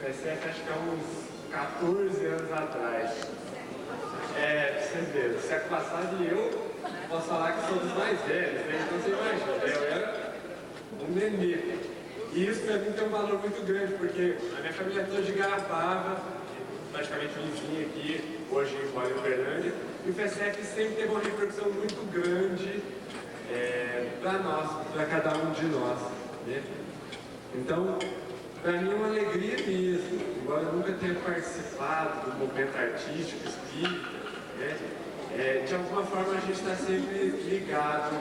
FSF acho que há uns 14 anos atrás. Pra você ver, no século passado e eu posso falar que sou dos mais velhos, né? Então você imagina, eu era um nenê. E isso pra mim tem um valor muito grande, porque a minha família toda de Garapava, praticamente vizinha aqui, hoje mora em Uberlândia, e o FSF sempre teve uma repercussão muito grande para nós, para cada um de nós, né? Então, para mim é uma alegria mesmo, embora eu nunca tenha participado do movimento artístico, espírita, né? De alguma forma a gente está sempre ligado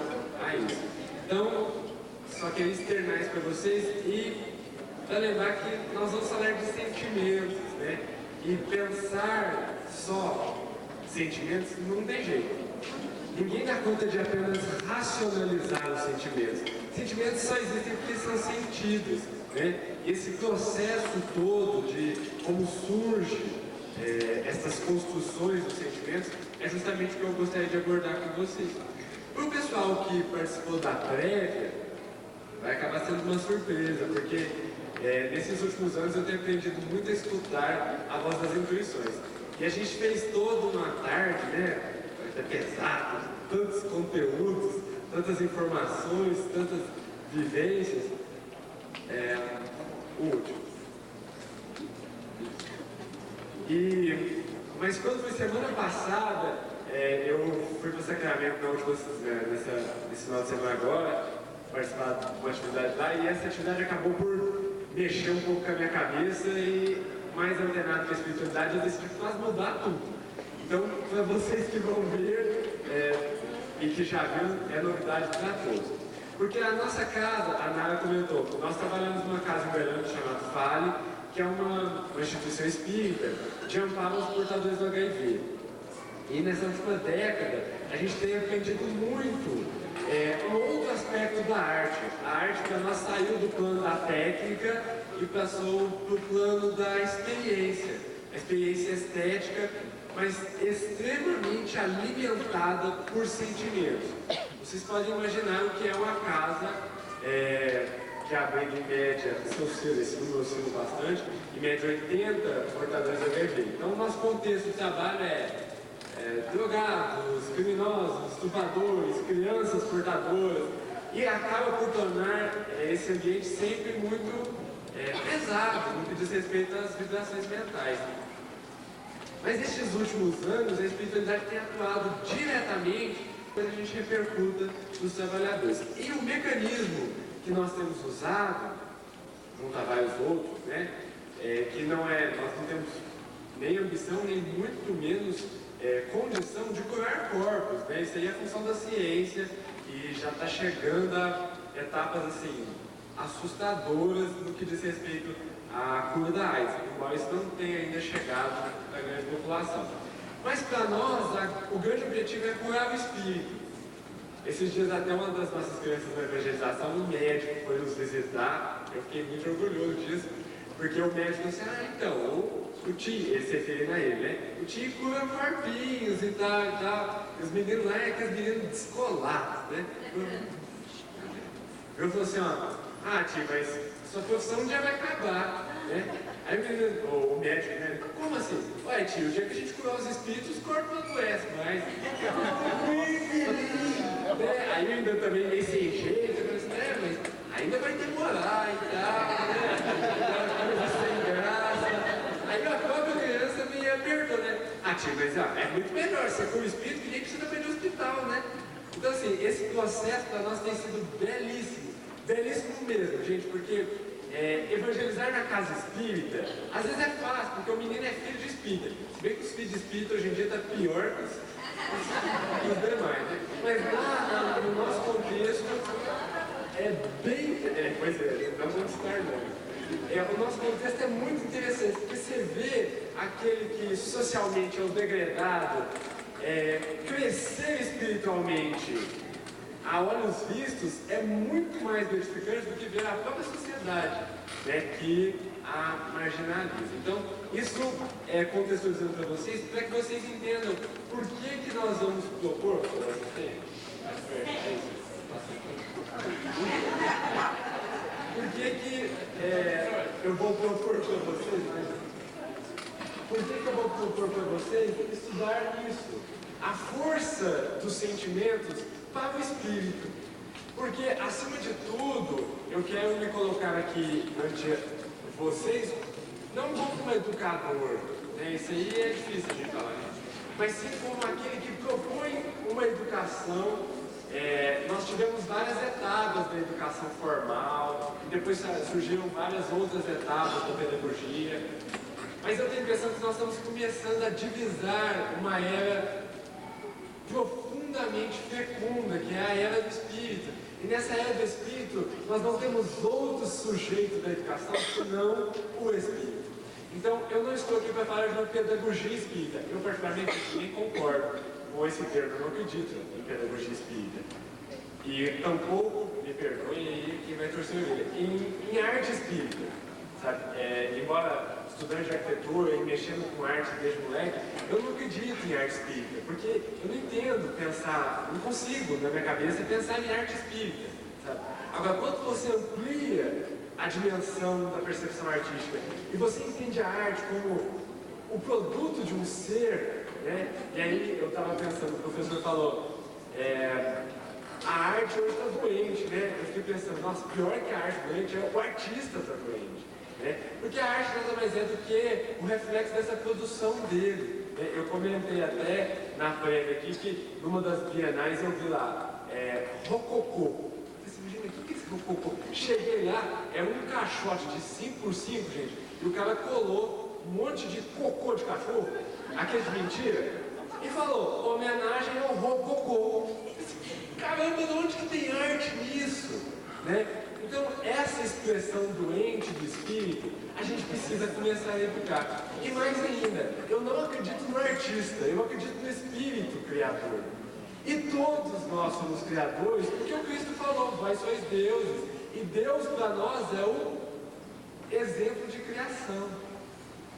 a isso. Então, só queria externar isso para vocês e para lembrar que nós vamos falar de sentimentos, né? E pensar só sentimentos não tem jeito. Ninguém dá conta de apenas racionalizar os sentimentos. Sentimentos só existem porque são sentidos, né? E esse processo todo de como surge essas construções dos sentimentos é justamente o que eu gostaria de abordar com vocês. Para o pessoal que participou da prévia, vai acabar sendo uma surpresa, porque nesses últimos anos eu tenho aprendido muito a escutar a voz das intuições. E a gente fez toda uma tarde, né? É pesado, tantos conteúdos, tantas informações, tantas vivências. O último. Mas quando foi semana passada, eu fui para o Sacramento nesse final de semana agora, participar de uma atividade lá, e essa atividade acabou por mexer um pouco com a minha cabeça e, mais antenado com a espiritualidade, eu decidi quase mudar tudo. Então, para vocês que vão ver e que já viram, é novidade para todos. Porque a nossa casa, a Nara comentou, nós trabalhamos numa casa em Uberlândia chamada Fale, que é uma instituição espírita de amparo aos portadores do HIV. E nessa última década, a gente tem aprendido muito um outro aspecto da arte. A arte para nós saiu do plano da técnica e passou para o plano da experiência. A experiência estética, mas extremamente alimentada por sentimentos. Vocês podem imaginar o que é uma casa que abriga em média, esse número oscila bastante, em média 80 portadores de HIV. Então o nosso contexto de trabalho drogados, criminosos, estupradores, crianças portadoras, e acaba por tornar esse ambiente sempre muito pesado no que diz respeito às vibrações mentais. Mas nestes últimos anos, a espiritualidade tem atuado diretamente quando a gente repercuta nos trabalhadores. E o mecanismo que nós temos usado, junto a vários outros, né, que nós não temos nem ambição, nem muito menos condição de curar corpos, né? Isso aí é a função da ciência e já está chegando a etapas assim, assustadoras no que diz respeito à cura da AIDS, embora isso não tenha ainda chegado à grande população. Mas para nós, o grande objetivo é curar o espírito. Esses dias até uma das nossas crianças na evangelização, um médico foi nos visitar, eu fiquei muito orgulhoso disso, porque o médico disse, então, o tio, ele se referindo a ele, né? O tio cura corpinhos e tal, e tal. E os meninos lá, aqueles meninos descolados, né? Eu falei assim, tio, mas sua profissão um dia vai acabar, né? Aí o médico, né? Como assim? Ué, tio, o dia que a gente curar os espíritos, os corpos não adoecem mais. Aí eu ainda também meio sem jeito, eu falei assim, mas ainda vai demorar e tal, né? Sem graça. Aí a própria criança me apertou, né? Tio, mas é muito melhor, você cura o espírito que nem precisa ir no hospital, né? Então assim, esse processo para nós tem sido belíssimo. Belíssimo mesmo, gente, porque evangelizar na casa espírita, às vezes é fácil, porque o menino é filho de espírita. Se bem que os filhos de espírita hoje em dia estão pior que os demais, né? Mas lá no nosso contexto não vamos estar não. O nosso contexto é muito interessante, porque você vê aquele que socialmente é o degradado crescer espiritualmente a olhos vistos é muito mais gratificante do que ver a própria sociedade, né, que a marginaliza. Então, isso contextualizando para vocês, para que vocês entendam por que nós vamos propor. Por que eu vou propor para vocês, mas propor para vocês estudar isso. A força dos sentimentos para o espírito. Porque, acima de tudo, eu quero me colocar aqui ante vocês, não como um educador, né? Isso aí é difícil de falar, né? Mas sim como aquele que propõe uma educação. Nós tivemos várias etapas da educação formal, e depois surgiram várias outras etapas da pedagogia. Mas eu tenho a impressão que nós estamos começando a divisar uma era profundamente fecunda, que é a era do Espírito. E nessa era do Espírito, nós não temos outro sujeito da educação senão o Espírito. Então, eu não estou aqui para falar de uma pedagogia espírita. Eu, particularmente, nem concordo com esse termo. Eu não acredito em pedagogia espírita. E tampouco, me perdoem aí, quem vai torcer a orelha, em arte espírita. Sabe? Embora estudante de arquitetura e mexendo com arte desde moleque, eu não acredito em arte espírita, porque eu não entendo pensar, não consigo na minha cabeça pensar em arte espírita. Sabe? Agora, quando você amplia a dimensão da percepção artística e você entende a arte como o produto de um ser, né? E aí eu estava pensando, o professor falou, a arte hoje está doente, né? Eu fiquei pensando, nossa, pior que a arte doente é o artista está doente. Porque a arte nada mais é do que o reflexo dessa produção dele. Eu comentei até na prévia aqui que numa das bienais eu vi lá, rococô. Você imagina, o que é esse rococô? Cheguei lá, é um caixote de 5x5, gente, e o cara colou um monte de cocô de cachorro, aquele de mentira, e falou, homenagem ao rococô. Caramba, de onde que tem arte nisso? Né? Então, essa expressão doente do espírito, a gente precisa começar a educar. E mais ainda, eu não acredito no artista, eu acredito no espírito criador. E todos nós somos criadores, porque o Cristo falou, vós sois deuses. E Deus para nós é o exemplo de criação.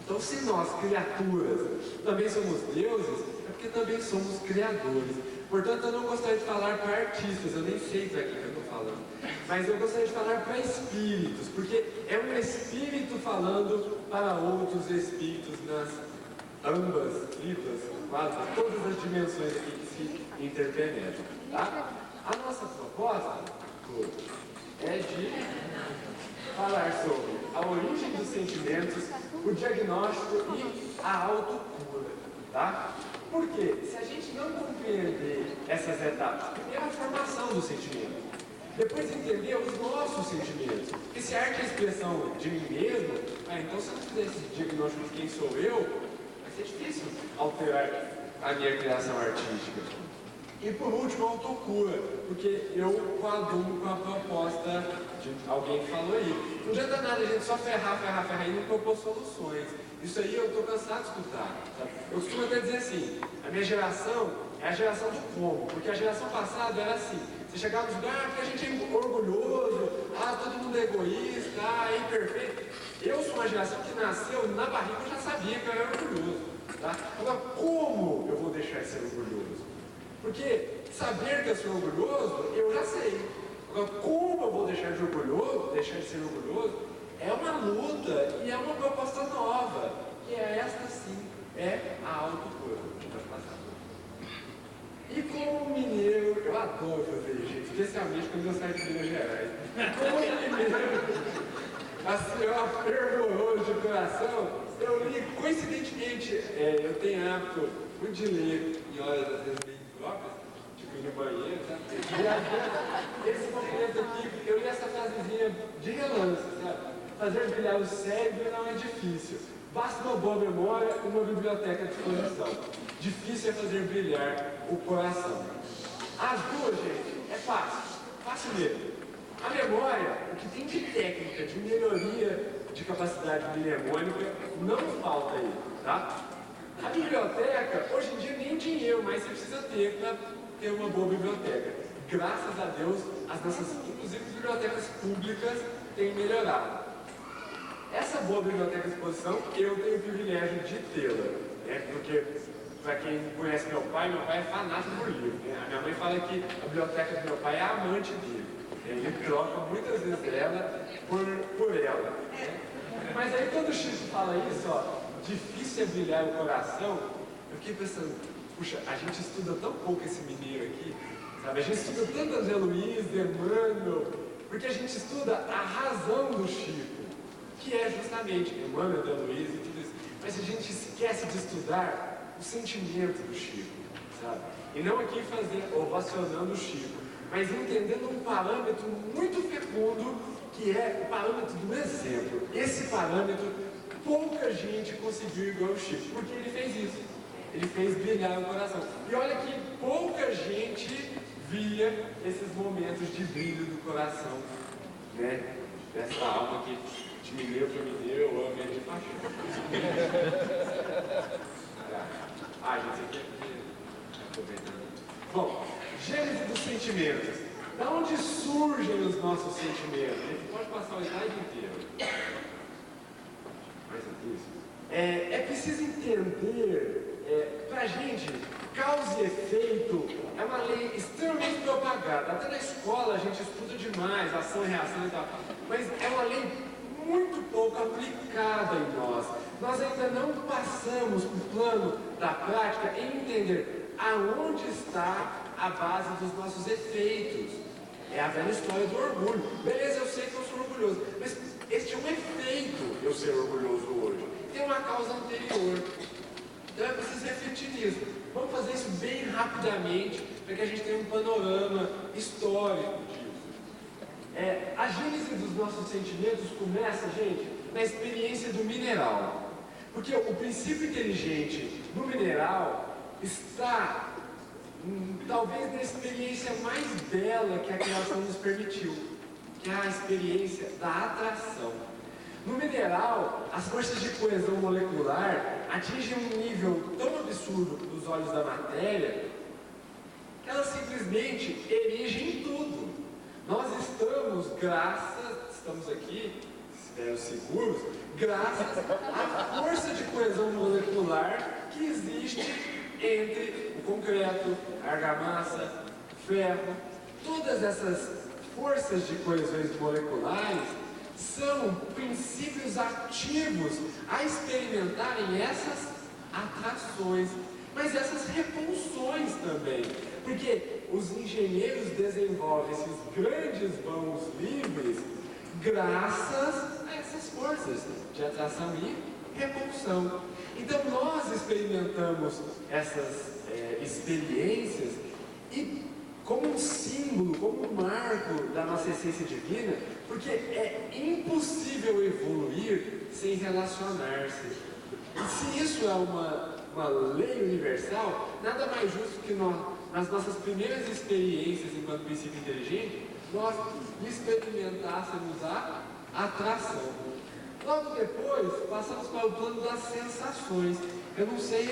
Então, se nós, criaturas, também somos deuses, é porque também somos criadores. Portanto, eu não gostaria de falar para artistas, eu nem sei para quem eu estou falando, mas eu gostaria de falar para espíritos, porque é um espírito falando para outros espíritos nas ambas vidas, quase todas as dimensões aqui que se interpenetram. Tá? A nossa proposta é de falar sobre a origem dos sentimentos, o diagnóstico e a autocura. Tá? Porque se a gente não compreender essas etapas, primeiro a formação do sentimento, depois entender os nossos sentimentos, porque se a arte é a expressão de mim mesmo, então se eu não fizer esse diagnóstico de quem sou eu, vai ser difícil alterar a minha criação artística. E por último, a autocura, porque eu coaduno com a proposta de alguém que falou aí. Não adianta nada a gente só ferrar e não propor soluções. Isso aí eu estou cansado de escutar. Sabe? Eu costumo até dizer assim, a minha geração é a geração do como, porque a geração passada era assim, você chegava nos lugares, porque a gente é orgulhoso, todo mundo é egoísta, é imperfeito. Eu sou uma geração que nasceu na barriga, eu já sabia que eu era orgulhoso. Tá? Agora, como eu vou deixar de ser orgulhoso? Porque saber que eu sou orgulhoso, eu já sei. Agora, como eu vou deixar de ser orgulhoso, é uma luta e é uma proposta nova. E esta sim é a autocura. E como mineiro, eu adoro fazer isso, gente, especialmente quando eu saio de Minas Gerais. Como mineiro, assim, ó, fervoroso de coração, eu li, coincidentemente, eu tenho hábito muito de ler em horas às vezes bem próprias, tipo ir no banheiro, sabe? E esse momento aqui, eu li essa frasezinha de relance, sabe? Fazer brilhar o cérebro não é difícil. Basta uma boa memória e uma biblioteca à disposição. Difícil é fazer brilhar o coração. As duas, gente, é fácil. Fácil mesmo. A memória, o que tem de técnica, de melhoria de capacidade mnemônica, não falta aí, tá? A biblioteca, hoje em dia nem dinheiro mais você precisa ter para ter uma boa biblioteca. Graças a Deus, as nossas, inclusive, bibliotecas públicas têm melhorado. Essa boa biblioteca de exposição, eu tenho o privilégio de tê-la, né? Porque, para quem conhece meu pai é fanático por livro, né? A minha mãe fala que a biblioteca do meu pai é a amante dele. Ele troca muitas vezes ela por ela, né? Mas aí quando o Chico fala isso, ó, difícil é brilhar o coração, eu fiquei pensando, puxa, a gente estuda tão pouco esse mineiro aqui, sabe? A gente estuda tanto André Luiz, Emmanuel, porque a gente estuda a razão do Chico, que é justamente Emmanuel, André Luiz e tudo isso. Mas a gente esquece de estudar o sentimento do Chico, sabe? E não aqui fazer, ovacionando o Chico, mas entendendo um parâmetro muito fecundo, que é o parâmetro do exemplo. Esse parâmetro, pouca gente conseguiu igual o Chico, porque ele fez isso. Ele fez brilhar o coração. E olha que pouca gente via esses momentos de brilho do coração, né? Dessa alma que de mineiro para mineiro eu amo ele de paixão. Gente, isso aqui é aproveitando. Bom, gênese dos sentimentos. Da onde surgem os nossos sentimentos? A gente pode passar o slide inteiro. Mais isso. É preciso entender, para a gente, causa e efeito é uma lei extremamente propagada. Até na escola a gente estuda demais, ação e reação e tal. Mas é uma lei muito pouco aplicada em nós. Nós ainda não passamos para o plano da prática em entender aonde está a base dos nossos efeitos. É a velha história do orgulho. Beleza, eu sei que eu sou orgulhoso, mas este é um efeito eu ser orgulhoso hoje. Tem uma causa anterior. Então é preciso refletir nisso. Vamos fazer isso bem rapidamente, para que a gente tenha um panorama histórico disso. A gênese dos nossos sentimentos começa, gente, na experiência do mineral. Porque o princípio inteligente do mineral está talvez na experiência mais bela que a criação nos permitiu, que é a experiência da atração. No mineral, as forças de coesão molecular atingem um nível tão absurdo dos olhos da matéria, que elas simplesmente erigem tudo. Nós estamos aqui, espero seguros, graças à força de coesão molecular que existe entre o concreto, a argamassa, ferro. Todas essas forças de coesões moleculares são princípios ativos a experimentarem essas atrações, mas essas repulsões também, porque os engenheiros desenvolvem esses grandes vãos livres graças a essas forças de atração e repulsão. Então nós experimentamos essas experiências e como um símbolo, como um marco da nossa essência divina, porque é impossível evoluir sem relacionar-se. E se isso é uma lei universal, nada mais justo que nós, nas nossas primeiras experiências enquanto princípio inteligente, nós experimentássemos a atração. Logo depois, passamos para o plano das sensações. Eu não sei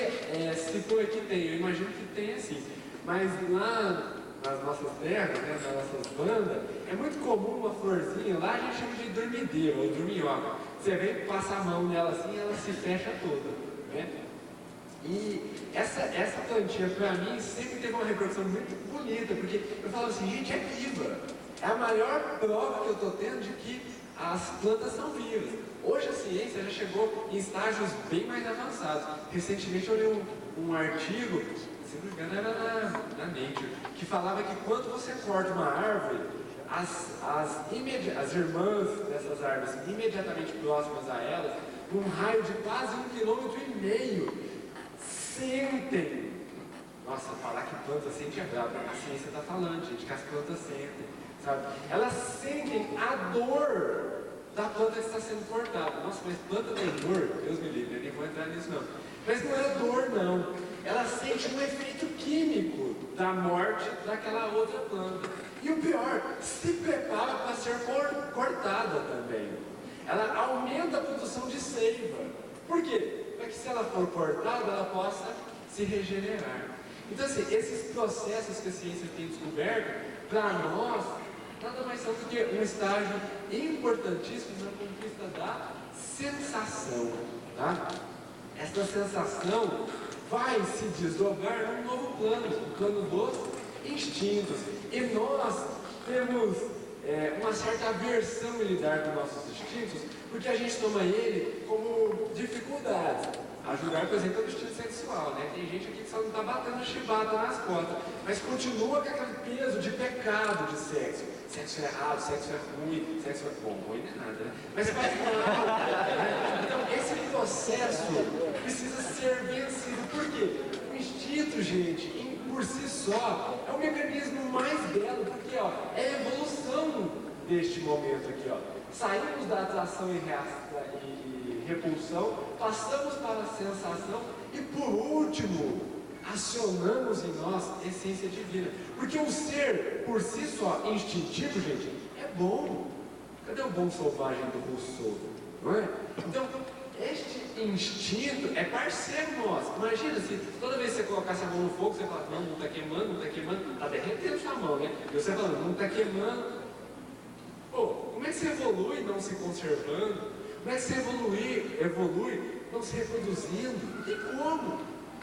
se por aqui tem, eu imagino que tem assim, mas lá nas nossas terras, né, nas nossas bandas, é muito comum uma florzinha, lá a gente chama de dormideira ou dorminhoca. Você vem passar a mão nela assim, ela se fecha toda, né? E essa plantinha, para mim, sempre teve uma repercussão muito bonita, porque eu falo assim, gente, é viva. É a maior prova que eu estou tendo de que as plantas são vivas. Hoje a ciência já chegou em estágios bem mais avançados. Recentemente eu li um artigo, se não me engano era na Nature, que falava que quando você corta uma árvore, as irmãs dessas árvores imediatamente próximas a elas, num raio de quase 1,5 km, sentem. Nossa, falar que planta sente é bravo, a ciência está falando, gente, que as plantas sentem, sabe? Elas sentem a dor da planta que está sendo cortada. Nossa, mas planta tem dor? Deus me livre, eu nem vou entrar nisso não. Mas não é dor não, ela sente um efeito químico da morte daquela outra planta. E o pior, se prepara para ser cortada também. Ela aumenta a produção de seiva. Por quê? Para que se ela for cortada, ela possa se regenerar. Então assim, esses processos que a ciência tem descoberto, para nós, nada mais são do que um estágio importantíssimo na conquista da sensação, tá? Essa sensação vai se desdobrar num novo plano, o plano dos instintos. E nós temos uma certa aversão em lidar com nossos instintos, porque a gente toma ele como dificuldade. Ajudar, por exemplo, no instinto sexual, né? Tem gente aqui que só não está batendo chibata nas costas, mas continua com aquele peso de pecado de sexo. Sexo é errado, sexo é ruim, sexo é bom, ruim não é nada, né? Mas faz mal, né? Então, esse processo precisa ser vencido. Por quê? O instinto, gente, por si só, é o mecanismo mais belo, porque ó, é a evolução deste momento aqui. Ó. Saímos da atração e repulsão, passamos para a sensação e, por último, acionamos em nós a essência divina. Porque o ser, por si só, instintivo, gente, é bom. Cadê o bom selvagem do Rousseau? Não é? Então, este instinto é parceiro nosso. Imagina se toda vez que você colocasse a mão no fogo, você fala, não está queimando, não está queimando, está derretendo sua mão, né? E você fala, não está queimando. Pô, como é que você evolui não se conservando? Como é que você evolui não se reproduzindo? Não tem como,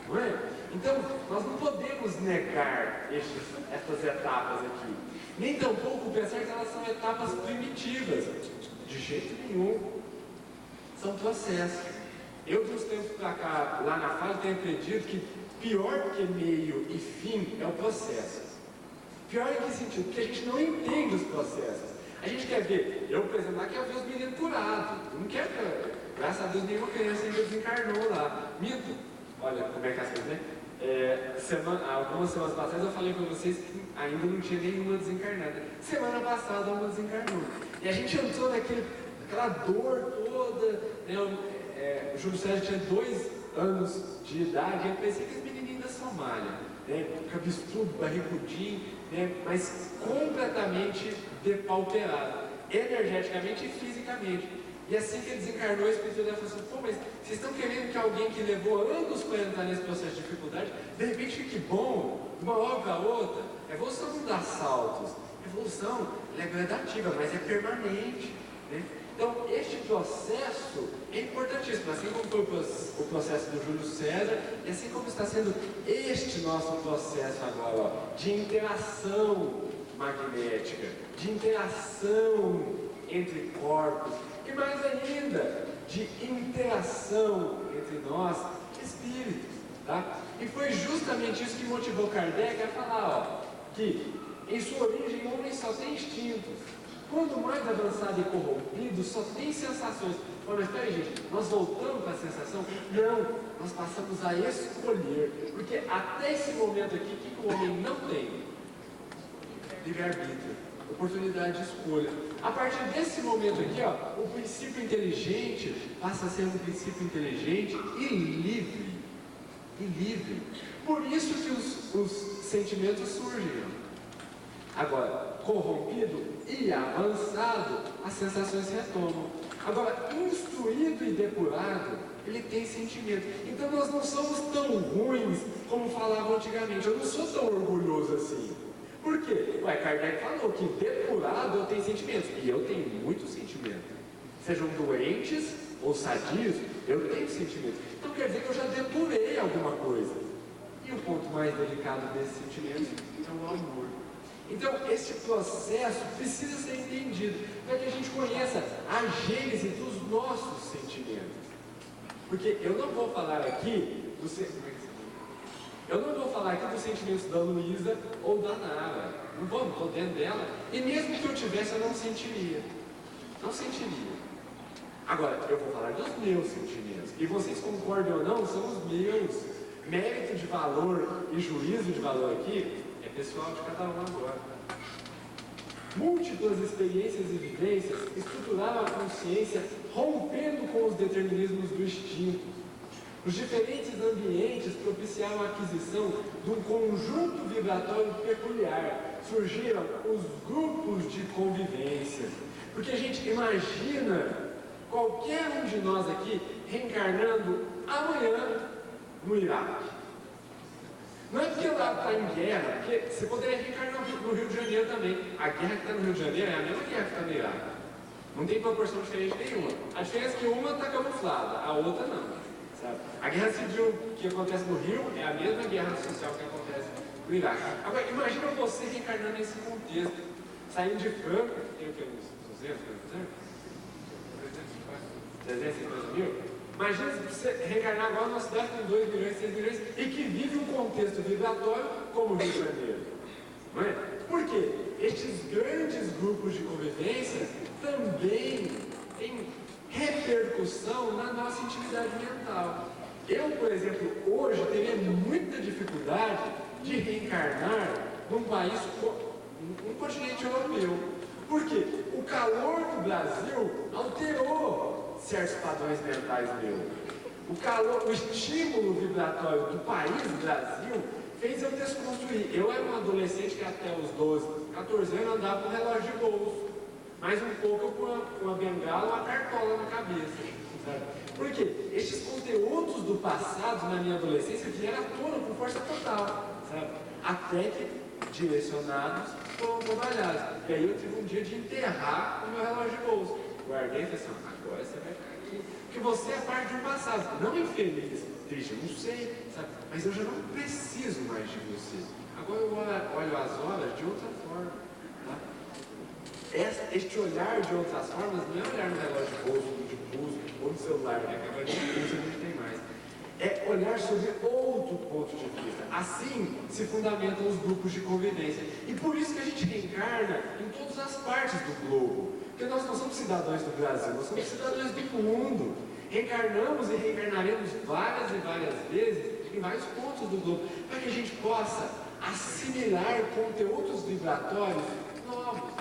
não é? Então, nós não podemos negar estas etapas aqui. Nem tampouco pensar que elas são etapas primitivas. De jeito nenhum. São processos. Eu, de uns tempos para cá, lá na fala, tenho aprendido que pior que meio e fim é o processo. Pior em que sentido? Porque a gente não entende os processos. A gente quer ver, eu, por exemplo, lá quero ver os meninos curados. Eu não quero, graças a Deus, nenhuma criança ainda desencarnou lá. Minto. Olha como é que é assim, né? Algumas semanas passadas eu falei para vocês que ainda não tinha nenhuma desencarnada. Semana passada uma desencarnou. E a gente entrou naquela dor toda, né? O Júlio César tinha 2 anos de idade, e eu pensei que os menininhos da Somália, né? Cabeçudo, barrigudinho, né? Mas completamente depauperado, energeticamente e fisicamente. E assim que ele desencarnou, o Espírito dele falou assim, pô, mas vocês estão querendo que alguém que levou anos para entrar nesse processo de dificuldade, de repente fique bom, de uma hora para outra? A evolução não dá saltos. A evolução é gradativa, mas é permanente, né? Então, este processo é importantíssimo, assim como foi o processo do Júlio César, e assim como está sendo este nosso processo agora, ó, de interação magnética, de interação entre corpos, e mais ainda, de interação entre nós, espíritos, tá? E foi justamente isso que motivou Kardec a falar, ó, que em sua origem o homem só tem instintos. Quando mais avançado e corrompido, só tem sensações. Mas peraí, gente, nós voltamos para a sensação? Não, nós passamos a escolher. Porque até esse momento aqui, o que o homem não tem? Livre-arbítrio, oportunidade de escolha. A partir desse momento aqui, ó, o princípio inteligente passa a ser um princípio inteligente e livre. E livre. Por isso que os sentimentos surgem. Ó. Agora, corrompido e avançado, as sensações se retomam. Agora, instruído e depurado, ele tem sentimento. Então nós não somos tão ruins como falavam antigamente. Eu não sou tão orgulhoso assim. Por quê? Kardec falou que depurado eu tenho sentimentos. E eu tenho muito sentimento. Sejam doentes ou sadios, eu tenho sentimento. Então quer dizer que eu já depurei alguma coisa. E o ponto mais delicado desse sentimento é o amor. Então, esse processo precisa ser entendido para que a gente conheça a gênese dos nossos sentimentos. Porque eu não vou falar aqui dos sentimentos da Luísa ou da Nara. Não estou dentro dela. E mesmo que eu tivesse, eu não sentiria. Não sentiria. Agora, eu vou falar dos meus sentimentos. E vocês concordem ou não, são os meus. Mérito de valor e juízo de valor aqui é pessoal de cada um agora. Múltiplas experiências e vivências estruturaram a consciência rompendo com os determinismos do instinto. Os diferentes ambientes propiciaram a aquisição de um conjunto vibratório peculiar. Surgiram os grupos de convivência. Porque a gente imagina qualquer um de nós aqui reencarnando amanhã no Iraque. Não é porque lá está em guerra, porque você poderia reencarnar no Rio de Janeiro também. A guerra que está no Rio de Janeiro é a mesma guerra que está no Iraque. Não tem proporção diferente nenhuma. A diferença é que uma está camuflada, a outra não. Sabe? A guerra civil que acontece no Rio é a mesma guerra social que acontece no Iraque. Agora, imagina você reencarnando nesse contexto. saindo de Franca, tem o que? Uns 200, 350 mil? Imagina se você reencarnar agora numa cidade com 2 milhões, 6 milhões e que vive um contexto vibratório como o Rio de Janeiro. Não é? Por quê? Estes grandes grupos de convivência também têm repercussão na nossa intimidade mental. Eu, por exemplo, hoje teria muita dificuldade de reencarnar num país, num continente europeu. Por quê? O calor do Brasil alterou certos padrões mentais meus. O calor, o estímulo vibratório do país Brasil fez eu desconstruir. Eu era um adolescente que até os 12, 14 anos andava com um relógio de bolso. Mais um pouco eu com uma bengala ou uma cartola na cabeça. Sabe? Por quê? Estes conteúdos do passado na minha adolescência vieram à tona com força total. Sabe? Até que direcionados foram trabalhados. E aí eu tive um dia de enterrar o meu relógio de bolso. Guardei e falei assim, agora você vai ficar aqui. Porque você é parte de um passado, não infeliz, triste, eu não sei, sabe? Mas eu já não preciso mais de você. Agora eu olho as horas de outra forma. Tá? Este olhar de outras formas não é olhar no relógio de bolso, de pulso, ou no celular, né? Que agora de pulso a gente tem mais. É olhar sobre outro ponto de vista. Assim se fundamentam os grupos de convivência. E por isso que a gente reencarna em todas as partes do globo. Porque nós não somos cidadãos do Brasil, nós somos cidadãos do mundo. Reencarnamos e reencarnaremos várias e várias vezes em vários pontos do globo, para que a gente possa assimilar conteúdos vibratórios novos.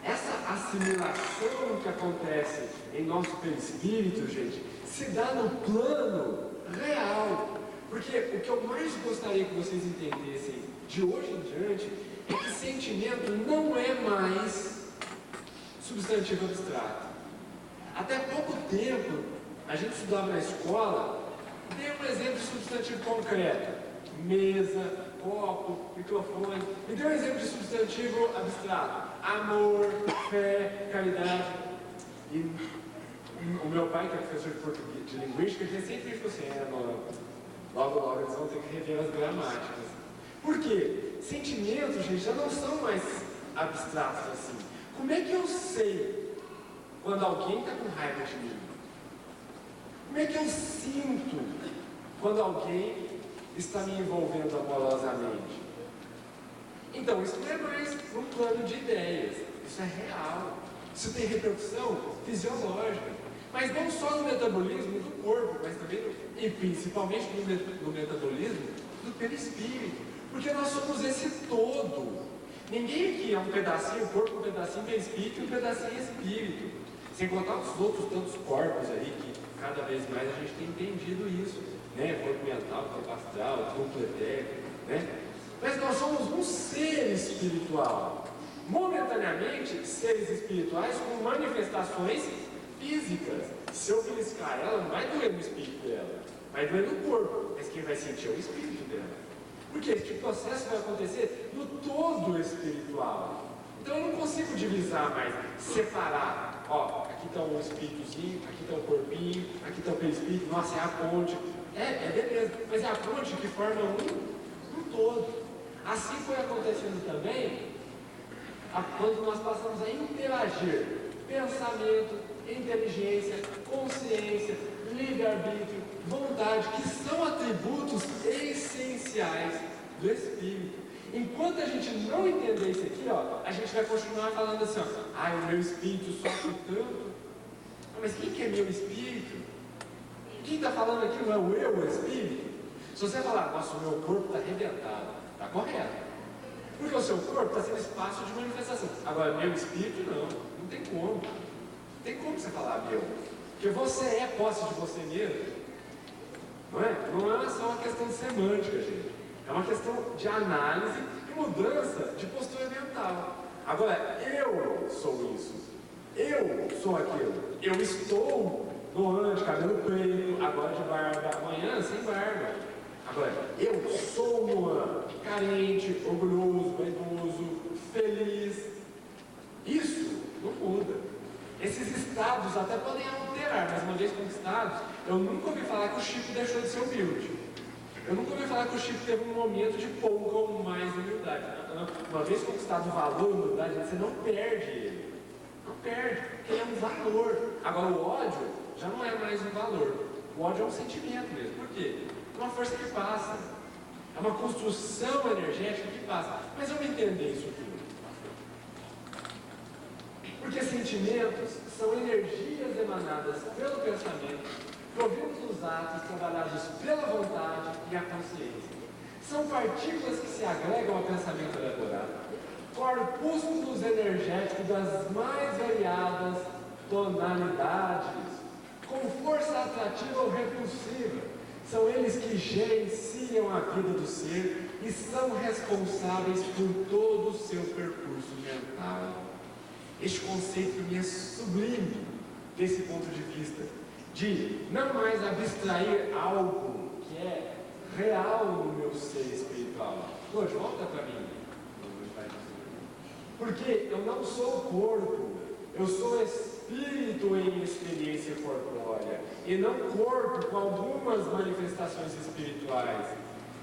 Essa assimilação que acontece em nosso perispírito, gente, se dá no plano real. Porque o que eu mais gostaria que vocês entendessem de hoje em diante é que sentimento não é mais substantivo abstrato. Até pouco tempo, a gente estudava na escola, dei um exemplo de substantivo concreto: mesa, copo, microfone. Me deu um exemplo de substantivo abstrato: amor, fé, caridade. E o meu pai, que é professor de português, de linguística, ele sempre ficou assim, logo eles vão ter que rever as gramáticas. Por quê? Sentimentos, gente, já não são mais abstratos assim. Como é que eu sei quando alguém está com raiva de mim? Como é que eu sinto quando alguém está me envolvendo amorosamente? Então, isso não é mais um plano de ideias, isso é real. Isso tem repercussão fisiológica. Mas não só no metabolismo do corpo, mas também, e principalmente no metabolismo do perispírito. Porque nós somos esse todo. Ninguém aqui é um pedacinho corpo, um pedacinho perispírito e um pedacinho espírito. Sem contar os outros tantos corpos aí, que cada vez mais a gente tem entendido isso. Né? Corpo mental, corpo astral, corpo etérico, né? Mas nós somos um ser espiritual. Momentaneamente, seres espirituais com manifestações físicas. Se eu beliscar ela, não vai doer no espírito dela, vai doer no corpo, mas quem vai sentir é o espírito dela. Porque este processo vai acontecer no todo espiritual. Então eu não consigo divisar mais, separar. Ó, aqui está o espíritozinho, aqui está o corpinho, aqui está o perispírito, nossa, é a ponte. É beleza, mas é a ponte que forma um todo. Assim foi acontecendo também quando nós passamos a interagir pensamento, inteligência, consciência, livre-arbítrio, vontade, que são atributos essenciais do espírito. Enquanto a gente não entender isso aqui, ó, a gente vai continuar falando assim, ó, o meu espírito sofre tanto. Mas quem que é meu espírito? Quem está falando aqui não é o eu, o espírito? Se você falar, nossa, o meu corpo está arrebentado, está correto. Porque o seu corpo está sendo espaço de manifestação. Agora, meu espírito não tem como. Não tem como você falar meu. Porque você é posse de você mesmo. Não é? Não é só uma questão de semântica, gente. É uma questão de análise e mudança de postura mental. Agora, eu sou isso. Eu sou aquilo. Eu estou no ano de cabelo preto, agora de barba, amanhã sem barba. Agora, eu sou no ano carente, orgulhoso, vaidoso, feliz. Isso não muda. Esses estados até podem alterar, mas uma vez conquistados, eu nunca ouvi falar que o Chico deixou de ser humilde. Eu nunca ouvi falar que o Chico teve um momento de pouca ou mais humildade. Uma vez conquistado o valor da humildade, você não perde ele. Não perde, porque ele é um valor. Agora o ódio já não é mais um valor. O ódio é um sentimento mesmo. Por quê? É uma força que passa. É uma construção energética que passa. Mas eu não entender isso tudo. Porque sentimentos são energias emanadas pelo pensamento, provindos dos atos trabalhados pela vontade e a consciência. São partículas que se agregam ao pensamento elaborado, corpúsculos energéticos das mais variadas tonalidades, com força atrativa ou repulsiva. São eles que gerenciam a vida do ser e são responsáveis por todo o seu percurso mental. Este conceito me é sublime desse ponto de vista, de não mais abstrair algo que é real no meu ser espiritual. Hoje, volta para mim. Porque eu não sou corpo, eu sou espírito em experiência corpórea, e não corpo com algumas manifestações espirituais.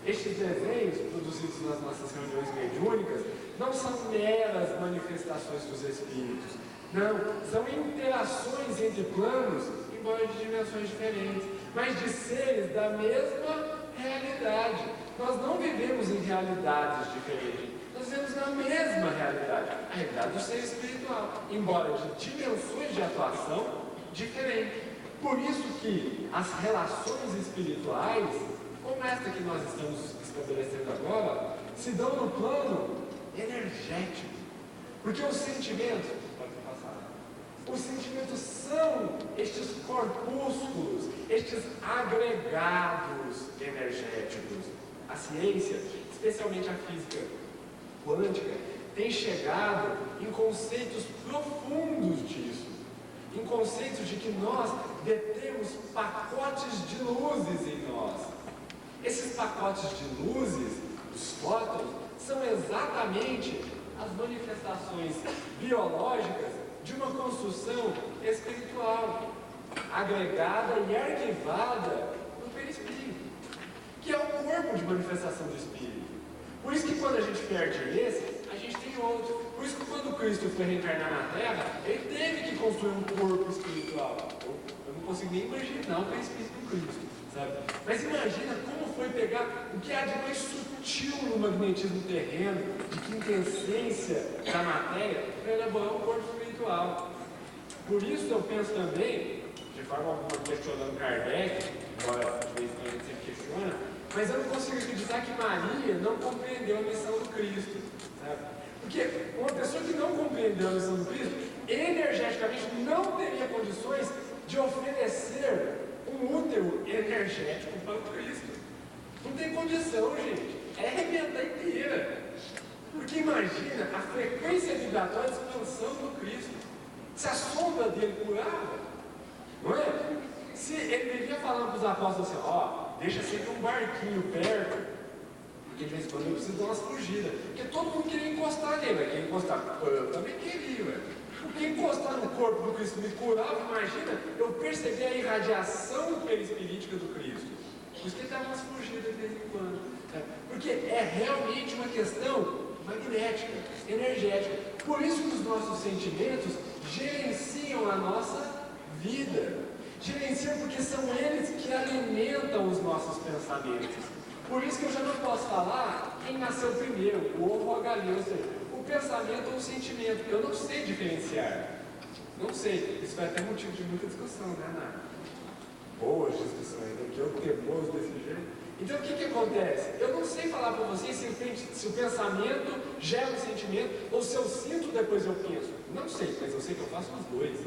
Estes desenhos, produzidos nas nossas reuniões mediúnicas, não são meras manifestações dos espíritos. Não, são interações entre planos, embora de dimensões diferentes, mas de seres da mesma realidade. Nós não vivemos em realidades diferentes, nós vivemos na mesma realidade, a realidade do ser espiritual, embora de dimensões de atuação diferentes. Por isso que as relações espirituais, como esta que nós estamos estabelecendo agora, se dão no plano energético. Porque os sentimentos, os sentimentos são estes corpúsculos, estes agregados energéticos. A ciência, especialmente a física quântica, tem chegado em conceitos profundos disso, em conceitos de que nós detemos pacotes de luzes em nós. Esses pacotes de luzes, os fótons, são exatamente as manifestações biológicas de uma construção espiritual, agregada e arquivada no perispírito, que é o corpo de manifestação do espírito. Por isso que quando a gente perde esse, a gente tem outro. Por isso que quando Cristo foi reencarnar na Terra, ele teve que construir um corpo espiritual. Eu não consigo nem imaginar o perispírito do Cristo, sabe? Mas imagina como foi pegar o que há de mais sutil no magnetismo terreno, de quintessência da matéria, para elaborar um corpo espiritual. Por isso eu penso também, de forma alguma questionando Kardec, embora de vez em quando a gente sempre questiona, mas eu não consigo acreditar que Maria não compreendeu a missão do Cristo, sabe? Porque uma pessoa que não compreendeu a missão do Cristo, energeticamente não teria condições de oferecer um útero energético para o Cristo. Não tem condição, gente. É arrebentar inteira. Porque imagina a frequência vibratória de expansão do Cristo. Se a sombra dele curava, não é? Se ele vivia falando para os apóstolos assim, ó, deixa sempre um barquinho perto, porque de vez em quando eu preciso dar umas fugidas. Porque todo mundo queria encostar nele, queria encostar. Eu também queria, velho. Porque encostar no corpo do Cristo me curava, imagina, eu percebi a irradiação perispirítica do Cristo. Por isso que ele dava umas fugidas de vez em quando. Porque é realmente uma questão magnética, energética. Por isso que os nossos sentimentos gerenciam a nossa vida. Gerenciam porque são eles que alimentam os nossos pensamentos. Por isso que eu já não posso falar quem nasceu primeiro, o ovo ou a galinha, ou seja, o pensamento ou o sentimento. Eu não sei diferenciar. Não sei. Isso vai até motivo de muita discussão, né, Ana? Boas discussões, né? Que eu teimoso desse jeito. Então o que acontece? Eu não sei falar para vocês se o pensamento gera um sentimento ou se eu sinto depois eu penso. Não sei, mas eu sei que eu faço os dois.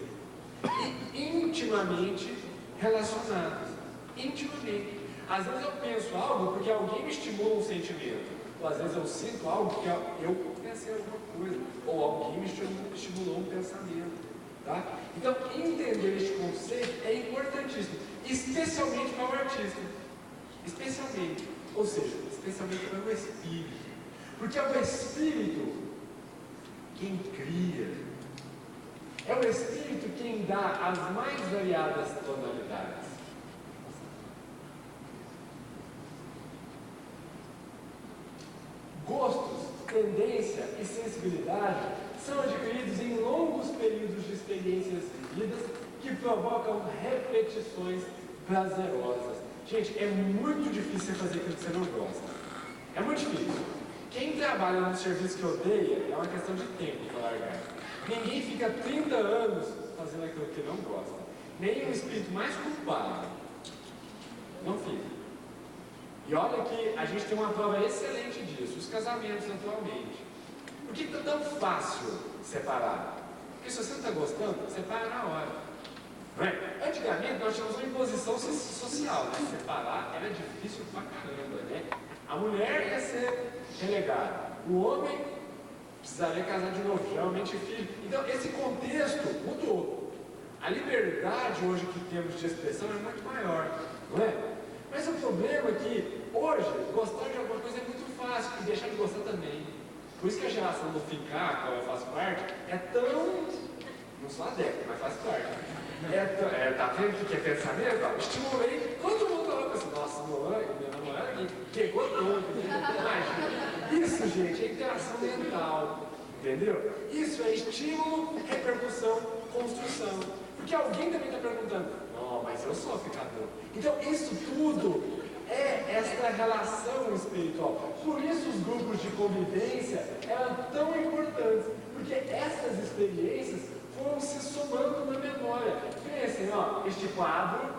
E intimamente relacionados. Intimamente. Às vezes eu penso algo porque alguém me estimula um sentimento. Ou às vezes eu sinto algo porque eu pensei alguma coisa. Ou alguém me estimulou um pensamento. Tá? Então entender este conceito é importantíssimo. Especialmente para o artista. Especialmente. Ou seja, especialmente para o espírito. Porque é o espírito quem cria. É o Espírito quem dá as mais variadas tonalidades. tendência e sensibilidade são adquiridos em longos períodos de experiências vividas que provocam repetições prazerosas. Gente, é muito difícil você fazer aquilo que você não gosta. É muito difícil. Quem trabalha num serviço que odeia é uma questão de tempo para largar. Ninguém fica 30 anos fazendo aquilo que não gosta. Nem o espírito mais culpado não fica. E olha que a gente tem uma prova excelente disso, os casamentos atualmente. Por que está tão fácil separar? Porque se você não está gostando, separa na hora. Não é? Antigamente nós tínhamos uma imposição social, né? Separar era difícil pra caramba, né? A mulher ia ser relegada, o homem precisaria casar de novo, geralmente filho. Então esse contexto mudou. A liberdade hoje que temos de expressão é muito maior, não é? Mas o problema é que hoje gostar de alguma coisa é muito fácil e deixar de gostar também. Por isso que a geração do ficar, a qual eu faço parte, é tão. Não sou adepto, mas faz parte. Tá vendo o que é pensamento? Ó, estimulei, todo mundo falou assim, nossa, minha namorada aqui pegou todo. Imagina. Isso, gente, é interação mental. Entendeu? Isso é estímulo, repercussão, construção. Porque alguém também está perguntando, não, mas eu sou ficador. Então, isso tudo é esta relação espiritual. Por isso os grupos de convivência eram tão importantes, porque essas experiências foram se somando na memória. Pensem, ó, este quadro,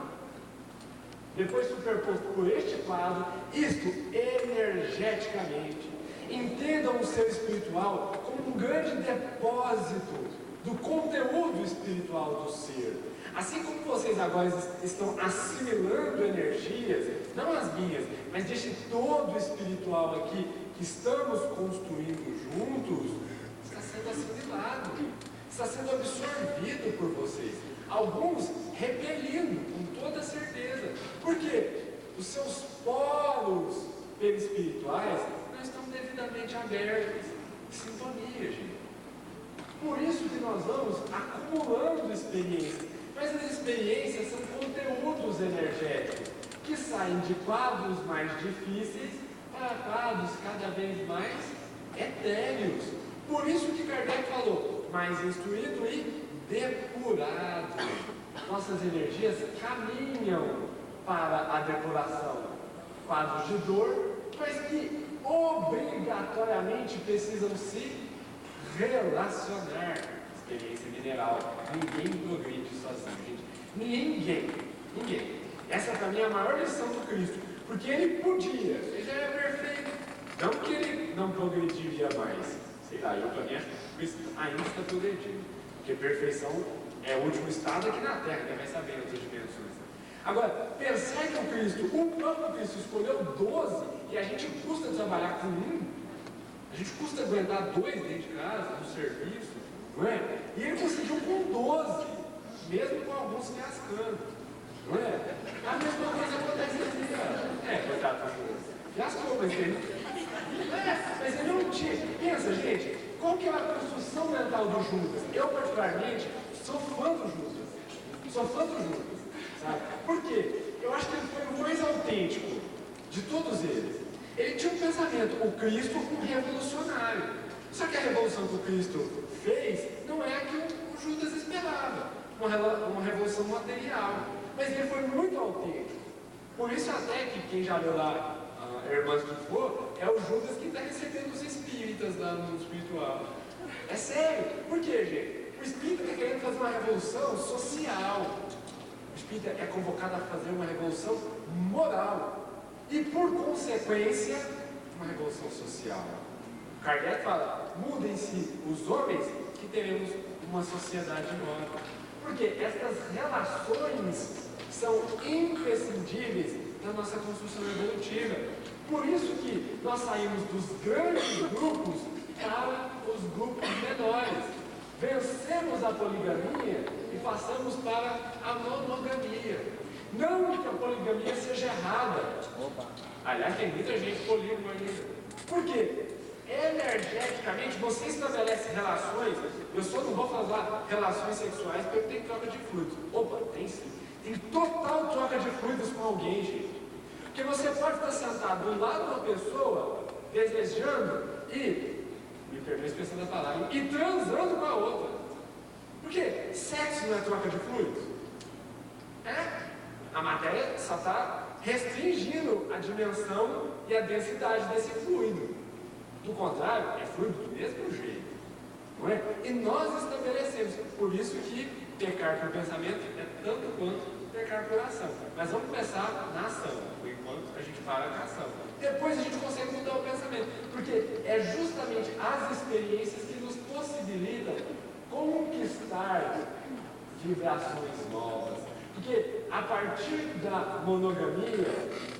depois superposto por este quadro, isto energeticamente. Entendam o ser espiritual como um grande depósito do conteúdo espiritual do ser. Assim como vocês agora estão assimilando energias, não as minhas, mas deste todo espiritual aqui, que estamos construindo juntos, está sendo assimilado, está sendo absorvido por vocês. Alguns repelindo, com toda certeza. Por quê? Os seus poros perispirituais não estão devidamente abertos. Sintonia, gente. Por isso que nós vamos acumulando experiências. Mas as experiências são conteúdos energéticos que saem de quadros mais difíceis para quadros cada vez mais etéreos. Por isso que Kardec falou, mais instruído e depurado. Nossas energias caminham para a depuração. Quadros de dor, mas que obrigatoriamente precisam se relacionar. Experiência mineral. Ninguém progride sozinho, gente. Ninguém. Essa para mim é a maior lição do Cristo. Porque ele podia, ele já era perfeito. Não que ele não progrediria mais. Sei lá, eu também acho que o Cristo ainda está progredindo. Porque perfeição é o último estado aqui na Terra, quem vai saber nas outras dimensões. Agora, pensar que o próprio Cristo escolheu 12 e a gente custa trabalhar com um, a gente custa aguentar 2 dentro de casa, no serviço. Não é? E ele conseguiu com 12, mesmo com alguns fiascando. Não é? A mesma coisa acontece aqui. Coitado do Judas. Fiascou, mas ele. Mas ele não tinha. Pensa, gente, qual que é a construção mental do Judas? Eu, particularmente, sou fã do Judas. Sabe? Por quê? Eu acho que ele foi o mais autêntico de todos eles. Ele tinha um pensamento, o Cristo um revolucionário. Só que a revolução que o Cristo fez não é a que o Judas esperava, uma revolução material. Mas ele foi muito autêntico. Por isso até que quem já leu lá Irmãs do For, é o Judas que está recebendo os espíritas lá no mundo espiritual. É sério. Por quê, gente? O espírita está querendo fazer uma revolução social. O espírita é convocado a fazer uma revolução moral. E por consequência, uma revolução social. Kardec fala, mudem-se os homens que teremos uma sociedade nova. Porque estas relações são imprescindíveis na nossa construção evolutiva. Por isso que nós saímos dos grandes grupos para os grupos menores. Vencemos a poligamia e passamos para a monogamia. Não que a poligamia seja errada. Aliás, tem muita gente polígama ainda. Por quê? Energeticamente, você estabelece relações. Eu só não vou falar relações sexuais porque tem troca de fluidos. Opa, tem sim. Tem total troca de fluidos com alguém, gente. Porque você pode estar sentado do lado de uma pessoa, desejando, e perdão a expressão da palavra, e transando com a outra. Porque sexo não é troca de fluidos? A matéria só está restringindo a dimensão e a densidade desse fluido. Do contrário, é fluido do mesmo jeito. Não é? E nós estabelecemos, por isso que pecar por pensamento é tanto quanto pecar por ação. Mas vamos começar na ação, por enquanto a gente para na ação. Depois a gente consegue mudar o pensamento, porque é justamente as experiências que nos possibilitam conquistar vibrações novas. Porque a partir da monogamia,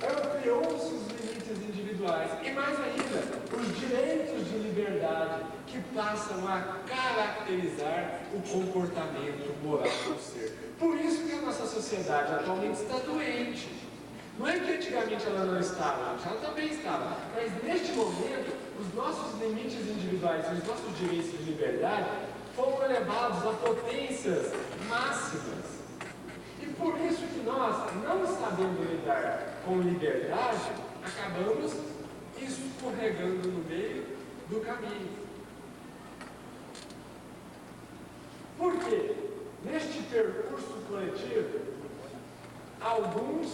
ampliou-se os limites individuais e mais ainda, os direitos de liberdade que passam a caracterizar o comportamento moral do ser. Por isso que a nossa sociedade atualmente está doente. Não é que antigamente ela não estava, ela também estava, mas neste momento, os nossos limites individuais e os nossos direitos de liberdade foram elevados a potências máximas. E por isso que nós, não sabendo lidar com liberdade, acabamos escorregando no meio do caminho. Por quê? Neste percurso coletivo, alguns,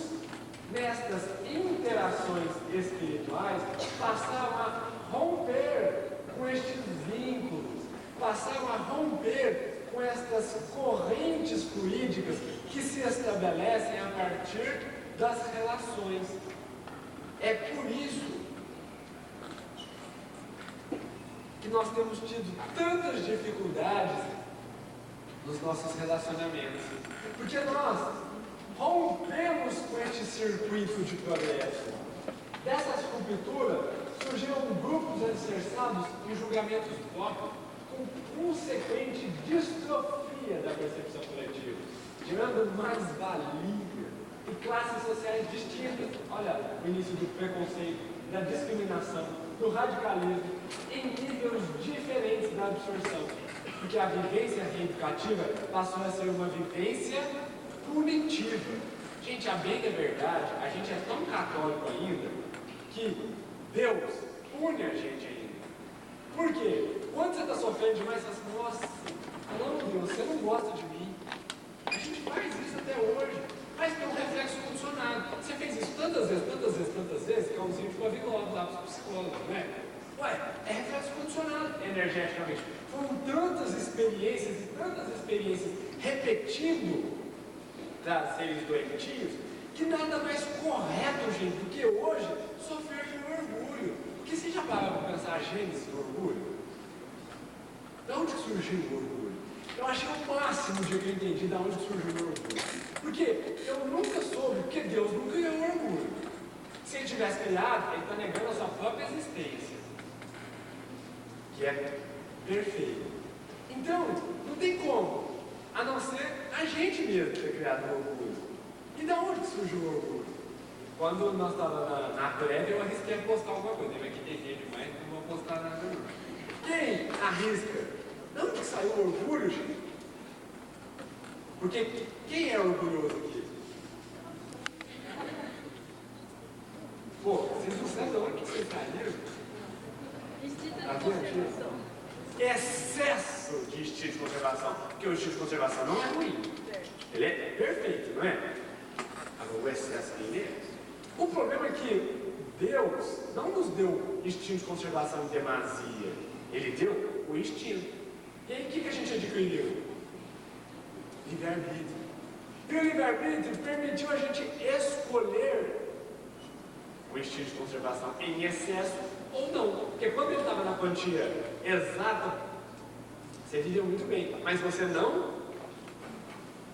nestas interações espirituais, passaram a romper com estes vínculos, passaram a romper com estas correntes fluídicas que se estabelecem a partir das relações. É por isso que nós temos tido tantas dificuldades nos nossos relacionamentos, porque nós rompemos com este circuito de progresso. Dessas rupturas surgiram grupos alicerçados em julgamentos próprios, com consequente distrofia da percepção coletiva, gerando mais-valia e classes sociais distintas. Olha, o início do preconceito, da discriminação, do radicalismo, em níveis diferentes da absorção, porque a vivência reeducativa passou a ser uma vivência punitiva. Gente, a bem da verdade, a gente é tão católico ainda que Deus pune a gente ainda. Por quê? Quando você está sofrendo demais, você fala assim, nossa, não, Deus, você não gosta de mim. A gente faz isso até hoje, mas tem um reflexo condicionado. Você fez isso tantas vezes, que é um zinho ficou vigoroso lá para os psicólogos, né? Ué, é reflexo condicionado energeticamente. Foram tantas experiências repetindo para seres doentios, que nada mais correto, gente, do que hoje sofrer de orgulho. Porque você já parou para pensar a gênese do orgulho? De onde surgiu o orgulho? Eu achei o máximo de que eu entendi de onde surgiu o orgulho. Porque eu nunca soube, porque Deus não criou o orgulho. Se ele tivesse criado, ele está negando a sua própria existência, que é perfeito. Então, não tem como, a não ser a gente mesmo ter criado o orgulho. E de onde surgiu o orgulho? Quando nós estávamos na prévia, eu arrisquei a postar alguma coisa. Mas que tem gente demais, não vou postar nada não. Quem arrisca? De onde saiu o orgulho, gente? Porque quem é orgulhoso aqui? Pô, vocês não sabem de onde vocês saíram? Tá vendo? Excesso de instinto de conservação. Porque o instinto de conservação não é ruim. Ele é perfeito, não é? Agora o excesso dele é. O problema é que Deus não nos deu instinto de conservação em demasia. Ele deu o instinto. E aí o que a gente adquiriu? Livre-arbítrio. E o livre-arbítrio permitiu a gente escolher o instinto de conservação em excesso ou não. Porque quando ele estava na quantia exata, você vivia muito bem, mas você não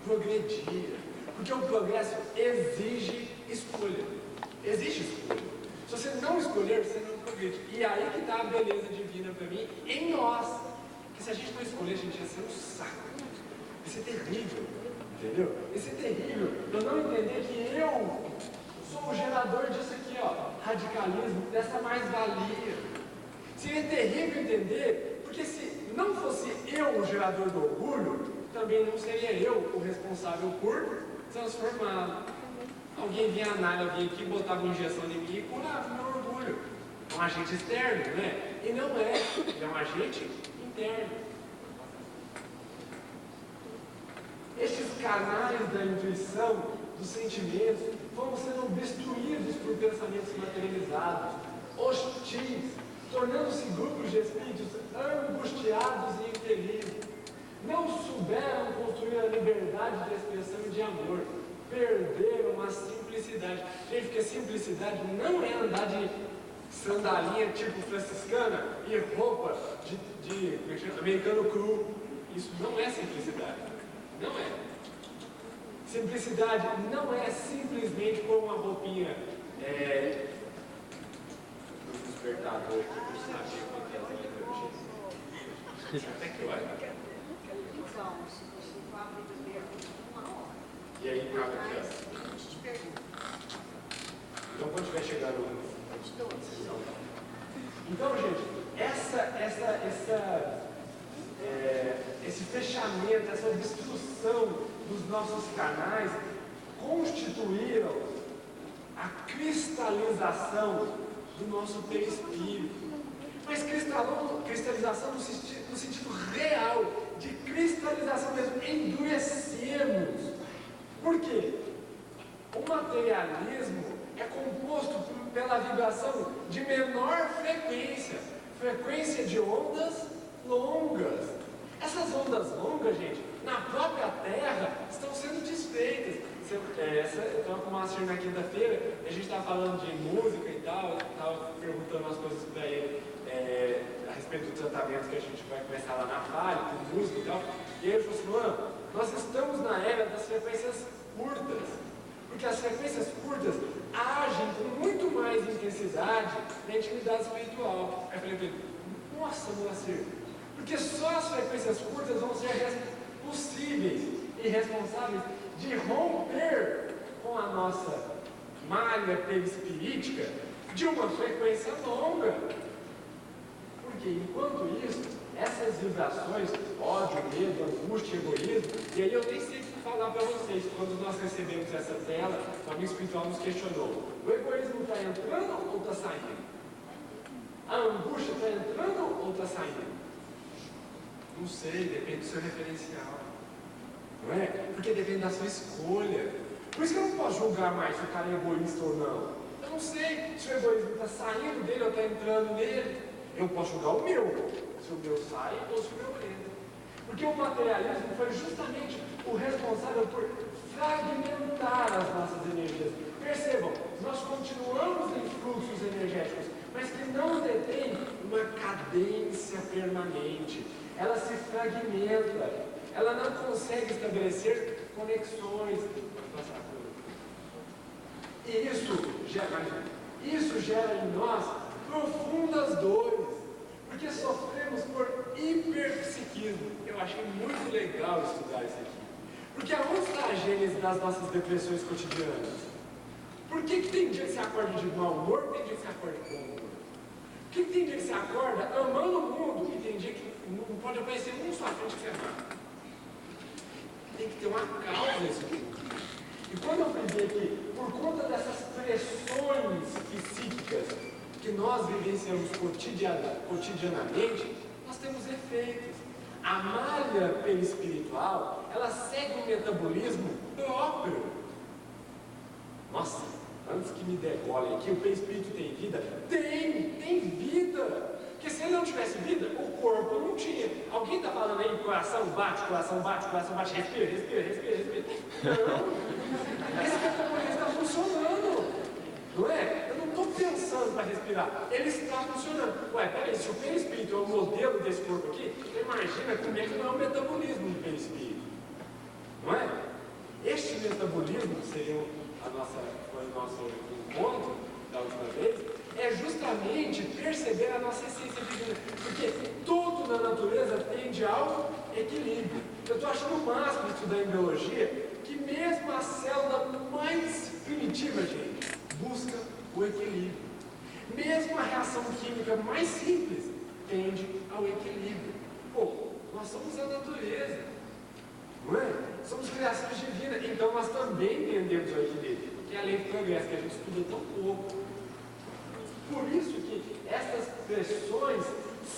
progredia. Porque o progresso exige escolha. Exige escolha. Se você não escolher, você não progride. E aí que está a beleza divina para mim em nós. Porque se a gente não escolher, a gente ia ser um saco. Isso é terrível. Entendeu? Isso é terrível. Eu não entender que eu sou o gerador disso aqui, ó. Radicalismo, dessa mais-valia. Seria terrível entender, porque se não fosse eu o gerador do orgulho, também não seria eu o responsável por transformá-lo. Alguém vinha aqui, botava uma injeção em mim e curava meu orgulho. Um agente externo, né? E não é, ele é um agente interno. Estes canais da intuição, dos sentimentos, vão sendo obstruídos por pensamentos materializados, hostis, tornando-se grupos de espíritos angustiados e infelizes. Não souberam construir a liberdade de expressão e de amor, perderam a simplicidade. Gente, porque simplicidade não é andar de sandalinha tipo franciscana e roupa de americano cru. Isso não é simplicidade. Não é. Simplicidade não é simplesmente pôr uma roupinha do despertador que eu sabia quanto é a até que hora? E aí, cabe aqui, então, quando estiver chegando então, gente, esse fechamento, essa obstrução dos nossos canais constituíram a cristalização do nosso perispírito. Mas cristalização no sentido real, de cristalização mesmo, endurecemos. Por quê? O materialismo é composto pela vibração de menor frequência, frequência de ondas longas. Essas ondas longas, gente, na própria Terra, estão sendo desfeitas. Eu estava com o Márcio na quinta-feira, a gente estava falando de música e tal, eu estava perguntando umas coisas para ele a respeito do tratamento que a gente vai começar lá na Fale, com música e tal. E ele falou assim, mano, nós estamos na era das frequências curtas, porque as frequências curtas agem com muito mais intensidade na intimidade espiritual. Aí eu falei para ele, nossa, Moacir, porque só as frequências curtas vão ser possíveis e responsáveis de romper com a nossa malha perispirítica de uma frequência longa. Porque enquanto isso, essas vibrações, ódio, medo, angústia, egoísmo, e aí eu nem sei o que falar para vocês, quando nós recebemos essa tela, o amigo espiritual nos questionou, o egoísmo está entrando ou está saindo? A angústia está entrando ou está saindo? Não sei, depende do seu referencial. Não é? Porque depende da sua escolha. Por isso que eu não posso julgar mais se o cara é egoísta ou não. Eu não sei se o egoísmo está saindo dele ou está entrando nele. Eu posso julgar o meu, se o meu sai ou se o meu entra. Porque o materialismo foi justamente o responsável por fragmentar as nossas energias. Percebam, nós continuamos em fluxos energéticos, mas que não detêm uma cadência permanente. Ela se fragmenta, ela não consegue estabelecer conexões. E isso gera em nós profundas dores, porque sofremos por hiperpsiquismo. Eu achei muito legal estudar isso aqui. Porque aonde está a gênese das nossas depressões cotidianas? Por que tem dia que você acorda de mau humor e tem dia que você acorda de bom humor? Por que tem dia que você acorda amando o mundo e tem dia que não pode aparecer um só frente que você ama? Tem que ter uma causa isso aqui. E quando eu fui ver que, por conta dessas pressões psíquicas que nós vivenciamos cotidianamente, nós temos efeitos. A malha perispiritual, ela segue um metabolismo próprio. Nossa, antes que me degolem aqui, o perispírito tem vida? Tem vida. Porque se ele não tivesse vida, o corpo não tinha. Alguém está falando aí, coração bate, respira. Não. Esse metabolismo está funcionando. Não é? Eu não estou pensando para respirar. Ele está funcionando. Ué, peraí, se o perispírito é o modelo desse corpo aqui, imagina como é que não é o metabolismo do perispírito. Não é? Este metabolismo, que seria foi o nosso encontro da última vez, é justamente perceber a nossa essência divina. Porque tudo na natureza tende ao equilíbrio. Eu estou achando o máximo estudar em biologia que mesmo a célula mais primitiva, gente, busca o equilíbrio. Mesmo a reação química mais simples tende ao equilíbrio. Pô, nós somos a natureza, não é? Somos criações divinas, então nós também tendemos ao equilíbrio, que é a lei do progresso, que a gente estuda tão pouco. Por isso que essas pressões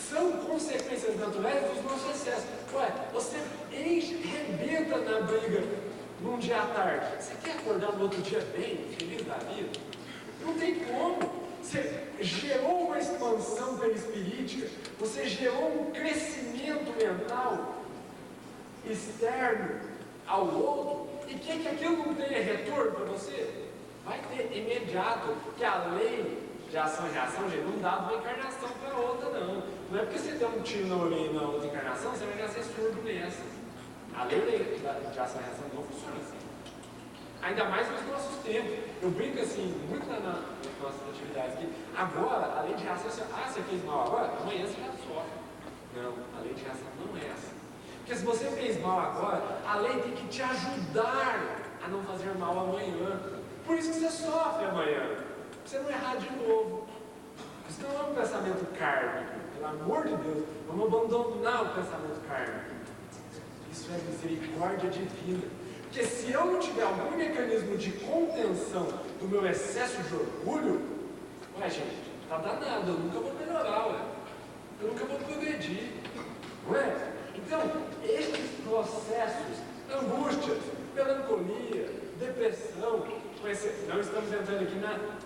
são consequências naturais dos nossos excessos. Ué, você rebenta na briga num dia à tarde. Você quer acordar no outro dia bem, feliz da vida? Não tem como. Você gerou uma expansão perispirítica, você gerou um crescimento mental externo ao outro, e que aquilo não tenha retorno para você? Vai ter imediato, que a lei de ação e reação, gente, não dá de uma encarnação para outra, não. Não é porque você tem um tiro na orelha na outra encarnação, você vai nascer surdo nessa. A lei de ação e reação não funciona assim. Ainda mais nos nossos tempos. Eu brinco assim, muito nas nossas atividades aqui. Agora, a lei de reação é assim, você fez mal agora, amanhã você já sofre. Não, a lei de reação não é assim. Porque se você fez mal agora, a lei tem que te ajudar a não fazer mal amanhã. Por isso que você sofre amanhã. Pra você não errar de novo. Isso não é um pensamento kármico. Pelo amor de Deus, vamos abandonar o pensamento kármico. Isso é misericórdia divina. Porque se eu não tiver algum mecanismo de contenção do meu excesso de orgulho, ué, gente, tá danado, eu nunca vou melhorar, ué. Eu nunca vou progredir. Ué? Então, estes processos, angústias, melancolia, depressão, não estamos entrando aqui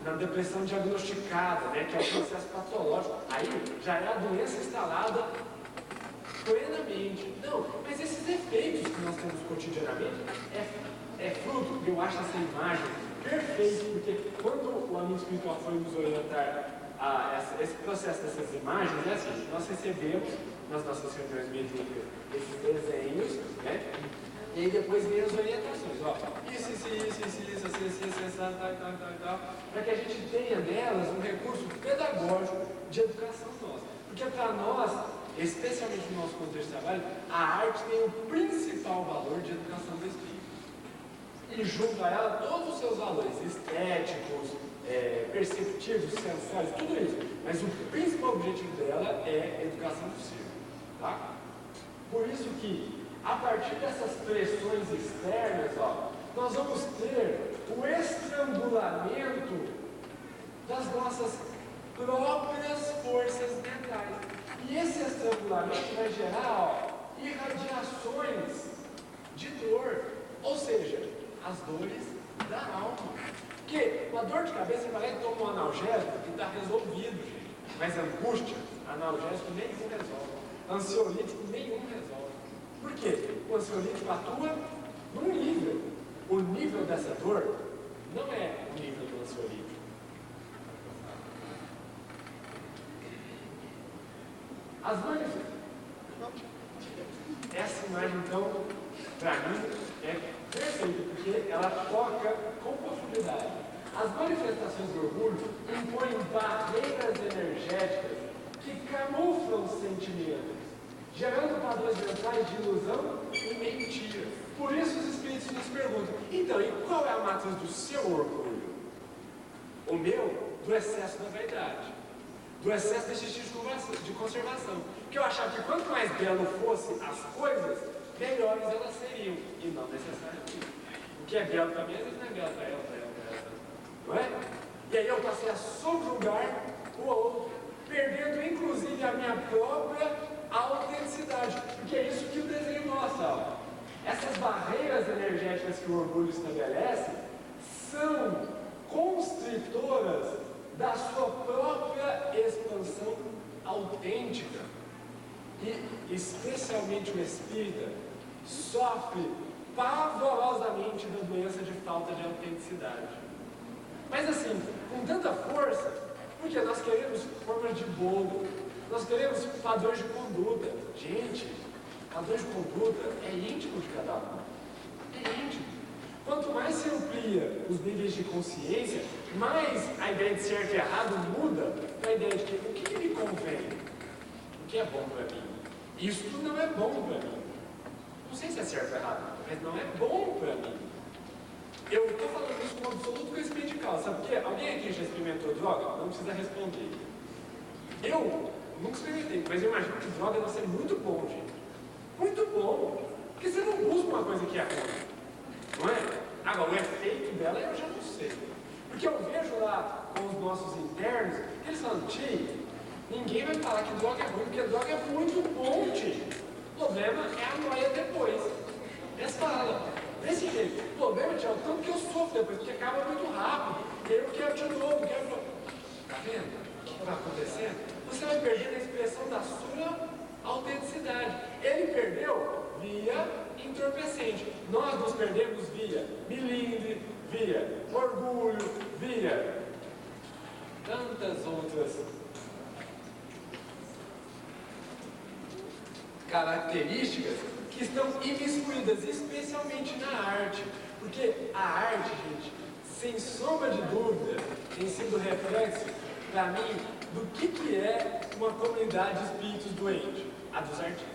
na depressão diagnosticada, né, que é o processo patológico. Aí já é a doença instalada plenamente. Não, mas esses efeitos que nós temos cotidianamente é fruto, eu acho essa imagem perfeita, porque quando o amigo espiritual foi nos orientar a esse processo dessas imagens, né, assim, nós recebemos nas nossas reuniões mediúnicas esses desenhos, né? E aí depois vem as orientações, ó, isso, tal, para que a gente tenha nelas um recurso pedagógico de educação nossa. Porque para nós, especialmente no nosso contexto de trabalho, a arte tem o principal valor de educação do espírito. E junto a ela todos os seus valores estéticos, perceptivos, sensórios, tudo isso. Mas o principal objetivo dela é a educação do ser. Tá? Por isso que, a partir dessas pressões externas, ó, nós vamos ter o estrangulamento das nossas próprias forças mentais. E esse estrangulamento vai gerar, ó, irradiações de dor, ou seja, as dores da alma. Porque uma dor de cabeça, você vai lá e toma um analgésico e está resolvido, gente. Mas angústia, analgésico nenhum resolve. Ansiolítico nenhum resolve. Por quê? O ansiolítico atua num nível. O nível dessa dor não é o nível do ansiolítico. As manifestações. Essa imagem, então, para mim, é perfeita, porque ela toca com profundidade. As manifestações do orgulho impõem barreiras energéticas que camuflam sentimentos, gerando padrões mentais de ilusão e mentira. Por isso os espíritos nos perguntam, então, e qual é a matriz do seu orgulho? O meu, do excesso da vaidade, do excesso desse instinto de conservação. Porque eu achava que quanto mais belo fossem as coisas, melhores elas seriam, e não necessariamente. O que é belo para mim, às vezes não é belo para ela. Não é? E aí eu passei a subjugar o outro, perdendo inclusive a minha própria autenticidade. Porque é isso que o desenho mostra. Ó. Essas barreiras energéticas que o orgulho estabelece são constritoras da sua própria expansão autêntica. E especialmente o espírita sofre pavorosamente da doença de falta de autenticidade. Mas assim, com tanta força, porque nós queremos formas de bolo, nós queremos padrões de conduta. Gente, padrões de conduta é íntimo de cada um. É íntimo. Quanto mais se amplia os níveis de consciência, mais a ideia de certo e errado muda para a ideia de que o que me convém, o que é bom para mim. Isso não é bom para mim. Não sei se é certo ou errado, mas não é bom para mim. Eu estou falando isso com absoluto conhecimento de causa. Sabe por quê? Alguém aqui já experimentou droga? Não precisa responder. Eu nunca experimentei, mas eu imagino que droga deve ser muito bom, gente. Muito bom. Porque você não busca uma coisa que é ruim. Não é? Agora, o efeito dela eu já não sei. Porque eu vejo lá com os nossos internos Eles falam, tio, ninguém vai falar que droga é ruim, porque droga é muito bom, tio. O problema é a noia depois. Eles falam, desse jeito, o problema, tio, é o tanto que eu sofro depois, porque acaba muito rápido. Eu quero de novo, quero de novo. Tá vendo o que vai acontecendo? Você vai perdendo a expressão da sua autenticidade. Ele perdeu via entorpecente. Nós nos perdemos via milindre, via orgulho, via tantas outras características que estão imiscuídas, especialmente na arte. Porque a arte, gente, sem sombra de dúvida, tem sido reflexo, para mim, do que é uma comunidade de espíritos doentes, a dos artistas.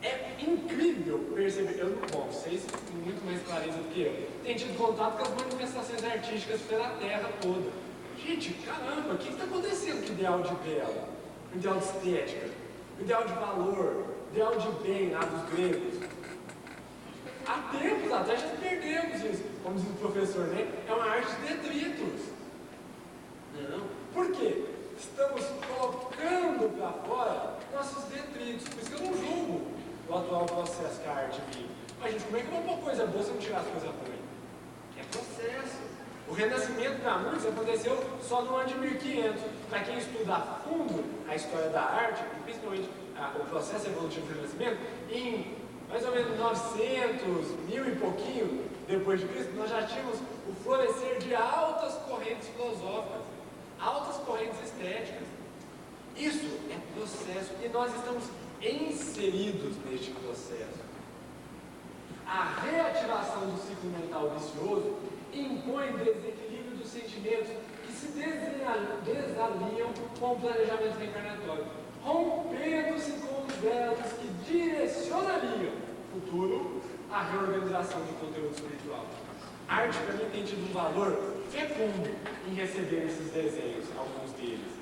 É incrível perceber, vocês têm muito mais clareza do que eu, têm tido contato com as manifestações artísticas pela terra toda. Gente, caramba, o que está acontecendo com o ideal de bela, o ideal de estética, o ideal de valor, o ideal de bem lá dos gregos? Há tempos atrás já perdemos isso, como diz o professor, né? É uma arte de detritos. Não. Por quê? Estamos colocando para fora nossos detritos. Por isso que eu não julgo o atual processo que a arte vive. Mas, gente, como é que eu vou pôr coisa boa se eu não tirar as coisas ruins? É processo. O renascimento para muitos aconteceu só no ano de 1500. Para quem estuda a fundo a história da arte, e principalmente o processo evolutivo do renascimento, em mais ou menos 900, 1000 e pouquinho depois de Cristo, nós já tínhamos o florescer de altas correntes filosóficas, altas correntes estéticas. Isso é processo e nós estamos inseridos neste processo. A reativação do ciclo mental vicioso impõe desequilíbrio dos sentimentos que se desalinham com o planejamento reencarnatório, rompendo-se com os velos que direcionariam o futuro à reorganização do conteúdo espiritual. A arte para mim tem tido um valor fecundo em receber esses desenhos, alguns deles,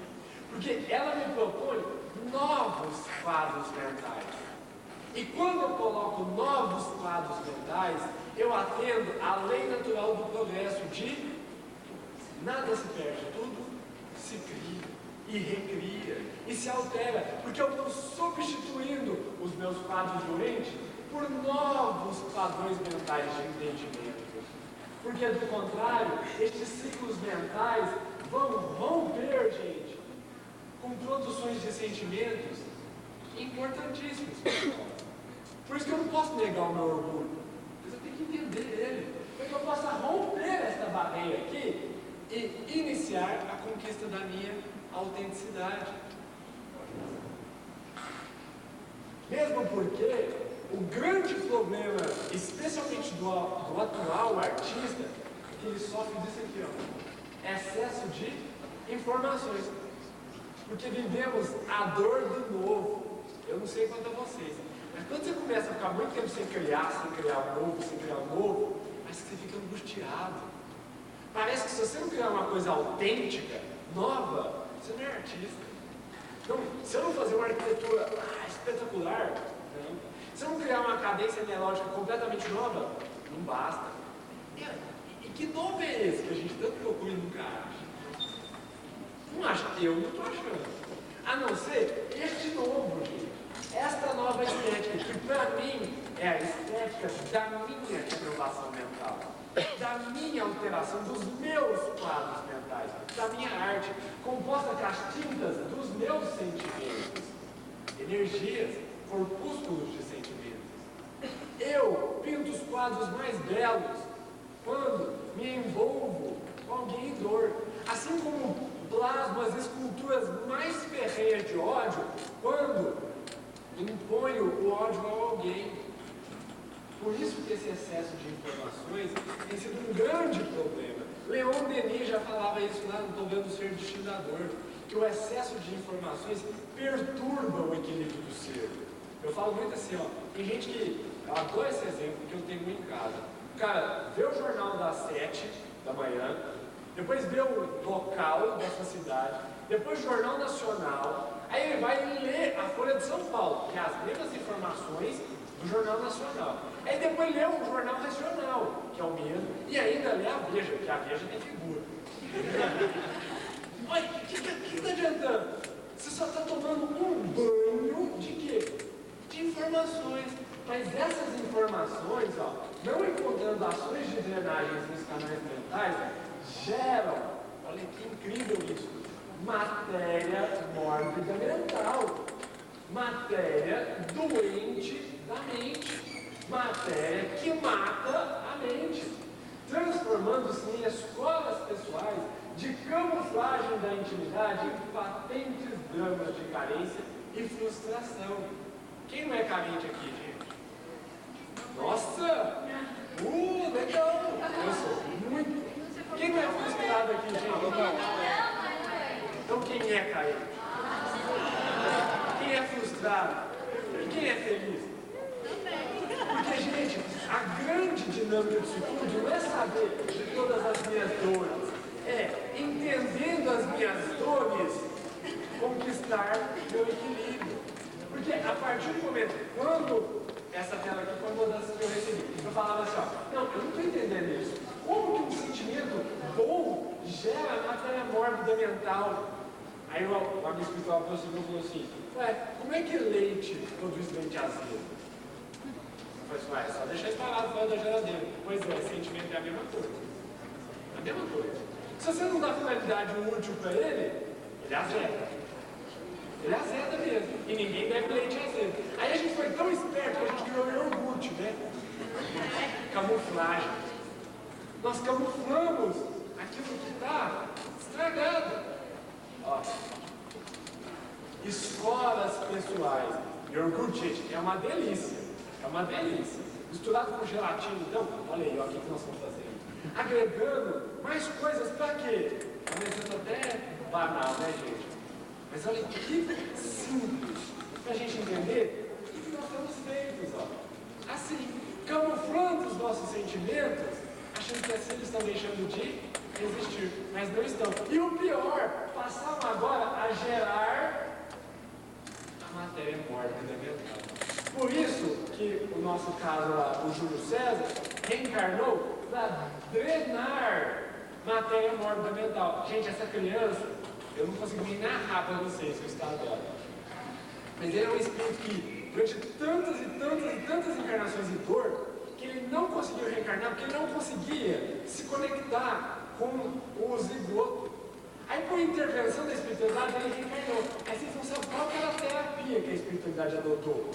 porque ela me propõe novos quadros mentais. E quando eu coloco novos quadros mentais, eu atendo à lei natural do progresso de nada se perde, tudo se cria e recria e se altera, porque eu estou substituindo os meus quadros doentes por novos padrões mentais de entendimento. Porque, do contrário, estes ciclos mentais vão romper, gente, com produções de sentimentos importantíssimos. Por isso que eu não posso negar o meu orgulho, mas eu tenho que entender ele, para que eu possa romper esta barreira aqui e iniciar a conquista da minha autenticidade. Mesmo porque o grande problema, especialmente do atual artista, é que ele sofre disso aqui, ó, excesso de informações. Porque vivemos a dor do novo. Eu não sei quanto a vocês, mas quando você começa a ficar muito tempo sem criar um novo, parece que você fica angustiado. Parece que se você não criar uma coisa autêntica, nova, você não é artista. Não, se eu não fazer uma arquitetura espetacular, não. Se eu não criar uma cadência melódica completamente nova, não basta. E que novo é esse que a gente tanto procura e nunca acha? Não acha? Eu não estou achando. A não ser este novo, gente. Esta nova estética, que para mim é a estética da minha renovação mental, da minha alteração, dos meus quadros mentais, da minha arte, composta com as tintas dos meus sentimentos, energias, corpúsculos de sentimentos. Eu pinto os quadros mais belos quando me envolvo com alguém em dor, assim como plasmo as esculturas mais ferrenhas de ódio quando imponho o ódio a alguém. Por isso que esse excesso de informações tem sido um grande problema. Leon Denis já falava isso lá no Problema do Ser Destindador, que o excesso de informações perturba o equilíbrio do ser. Eu falo muito assim, ó, tem gente que, eu adoro esse exemplo que eu tenho em casa. O cara vê o jornal das 7 da manhã, depois vê o local da sua cidade, depois o Jornal Nacional, aí ele vai ler a Folha de São Paulo, que é as mesmas informações do Jornal Nacional. Aí depois lê o Jornal Regional, que é o mesmo, e ainda lê a Veja, que a Veja tem figura. Olha, o que está adiantando? Você só está tomando um banho de quê? De informações. Mas essas informações, ó, não encontrando ações de drenagem nos canais mentais, geram, olha que incrível isso, matéria mórbida mental, matéria doente da mente, matéria que mata a mente, transformando-se em escolas pessoais de camuflagem da intimidade em patentes dramas de carência e frustração. Quem não é carente aqui, gente? Nossa! Legal! Eu sou muito. Quem não é frustrado aqui, gente? Então quem é carente? Quem é frustrado? E quem é feliz? Porque, gente, a grande dinâmica disso tudo não é saber de todas as minhas dores, é, entendendo as minhas dores, conquistar meu equilíbrio. Porque a partir do momento, quando essa tela aqui foi uma das que eu recebi, eu falava assim, ó, não, eu não estou entendendo isso. Como que um sentimento bom gera matéria mórbida mental? Aí o amigo espiritual aproximou e falou assim, ué, como é que leite produz leite azedo? Eu falei assim, ué, só deixar ele parado fora da geladeira. Pois é, sentimento é a mesma coisa. A mesma coisa. Se você não dá finalidade útil para ele, ele azeda. Ele azeda mesmo. E ninguém bebe leite azedo. Aí a gente foi tão esperto que a gente criou iogurte, né? Camuflagem. Nós camuflamos aquilo que está estragado. Ó. Escolas pessoais. Iogurte, gente, é uma delícia. É uma delícia. Misturado com gelatina, então, olha aí, ó, o que nós estamos fazendo? Agregando mais coisas para quê? Parecendo até banal, né, gente? Mas olha que simples para a gente entender o que nós estamos feitos, ó. Assim, camuflando os nossos sentimentos, achando que assim eles estão deixando de existir, mas não estão. E o pior, passaram agora a gerar a matéria mórbida mental. Por isso que o nosso caso lá, o Júlio César, reencarnou para drenar matéria mórbida mental. Gente, essa criança, eu não consigo nem narrar para vocês o estado dela. Mas ele é um espírito que, durante tantas encarnações de dor, que ele não conseguiu reencarnar, porque ele não conseguia se conectar com o zigoto. Aí, por intervenção da espiritualidade, ele reencarnou. Aí vocês não sabem qual que era a terapia que a espiritualidade adotou.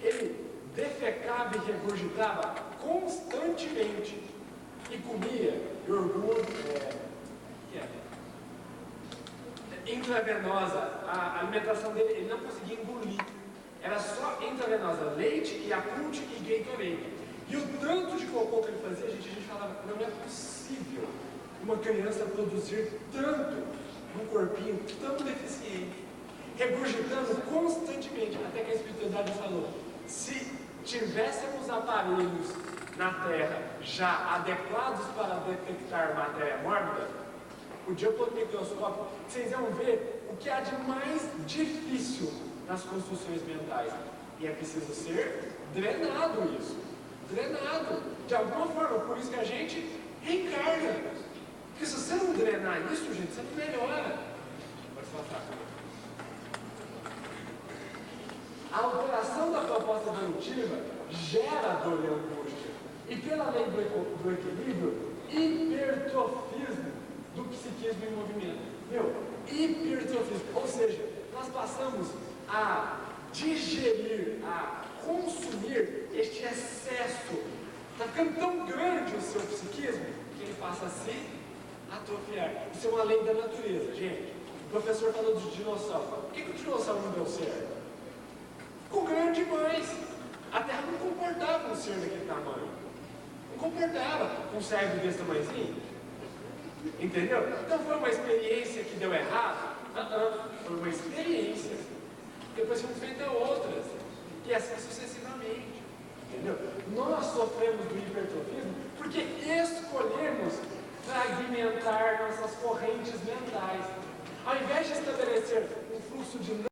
Ele defecava e regurgitava constantemente. E comia iogurte, intravenosa. A alimentação dele, ele não conseguia engolir. Era só intravenosa, leite, Yakult e Gatorade. E o tanto de cocô que ele fazia, a gente falava, não é possível uma criança produzir tanto num corpinho tão deficiente, regurgitando constantemente, até que a espiritualidade falou, se tivéssemos aparelhos na Terra já adequados para detectar matéria mórbida, podia pôr no microscópio, vocês iam ver o que há de mais difícil nas construções mentais. E é preciso ser drenado isso. Drenado. De alguma forma, por isso que a gente reencarna. Porque se você não drenar isso, gente, você não melhora. Pode passar. A alteração da proposta evolutiva gera dor e angústia. E pela lei do equilíbrio, hipertrofismo do psiquismo em movimento. Hipertrofismo. Ou seja, nós passamos a digerir, a consumir este excesso. Está ficando tão grande o seu psiquismo que ele passa a se atrofiar. Isso é uma lei da natureza, gente. O professor falou do dinossauro. Por que o dinossauro não deu certo? Ficou grande demais. A Terra não comportava um ser daquele tamanho. Não comportava um cérebro desse tamanhozinho. Entendeu? Então foi uma experiência que deu errado? Foi uma experiência. Depois foram feitas outras. E assim sucessivamente. Entendeu? Nós sofremos do hipertrofismo porque escolhemos fragmentar nossas correntes mentais. Ao invés de estabelecer um fluxo de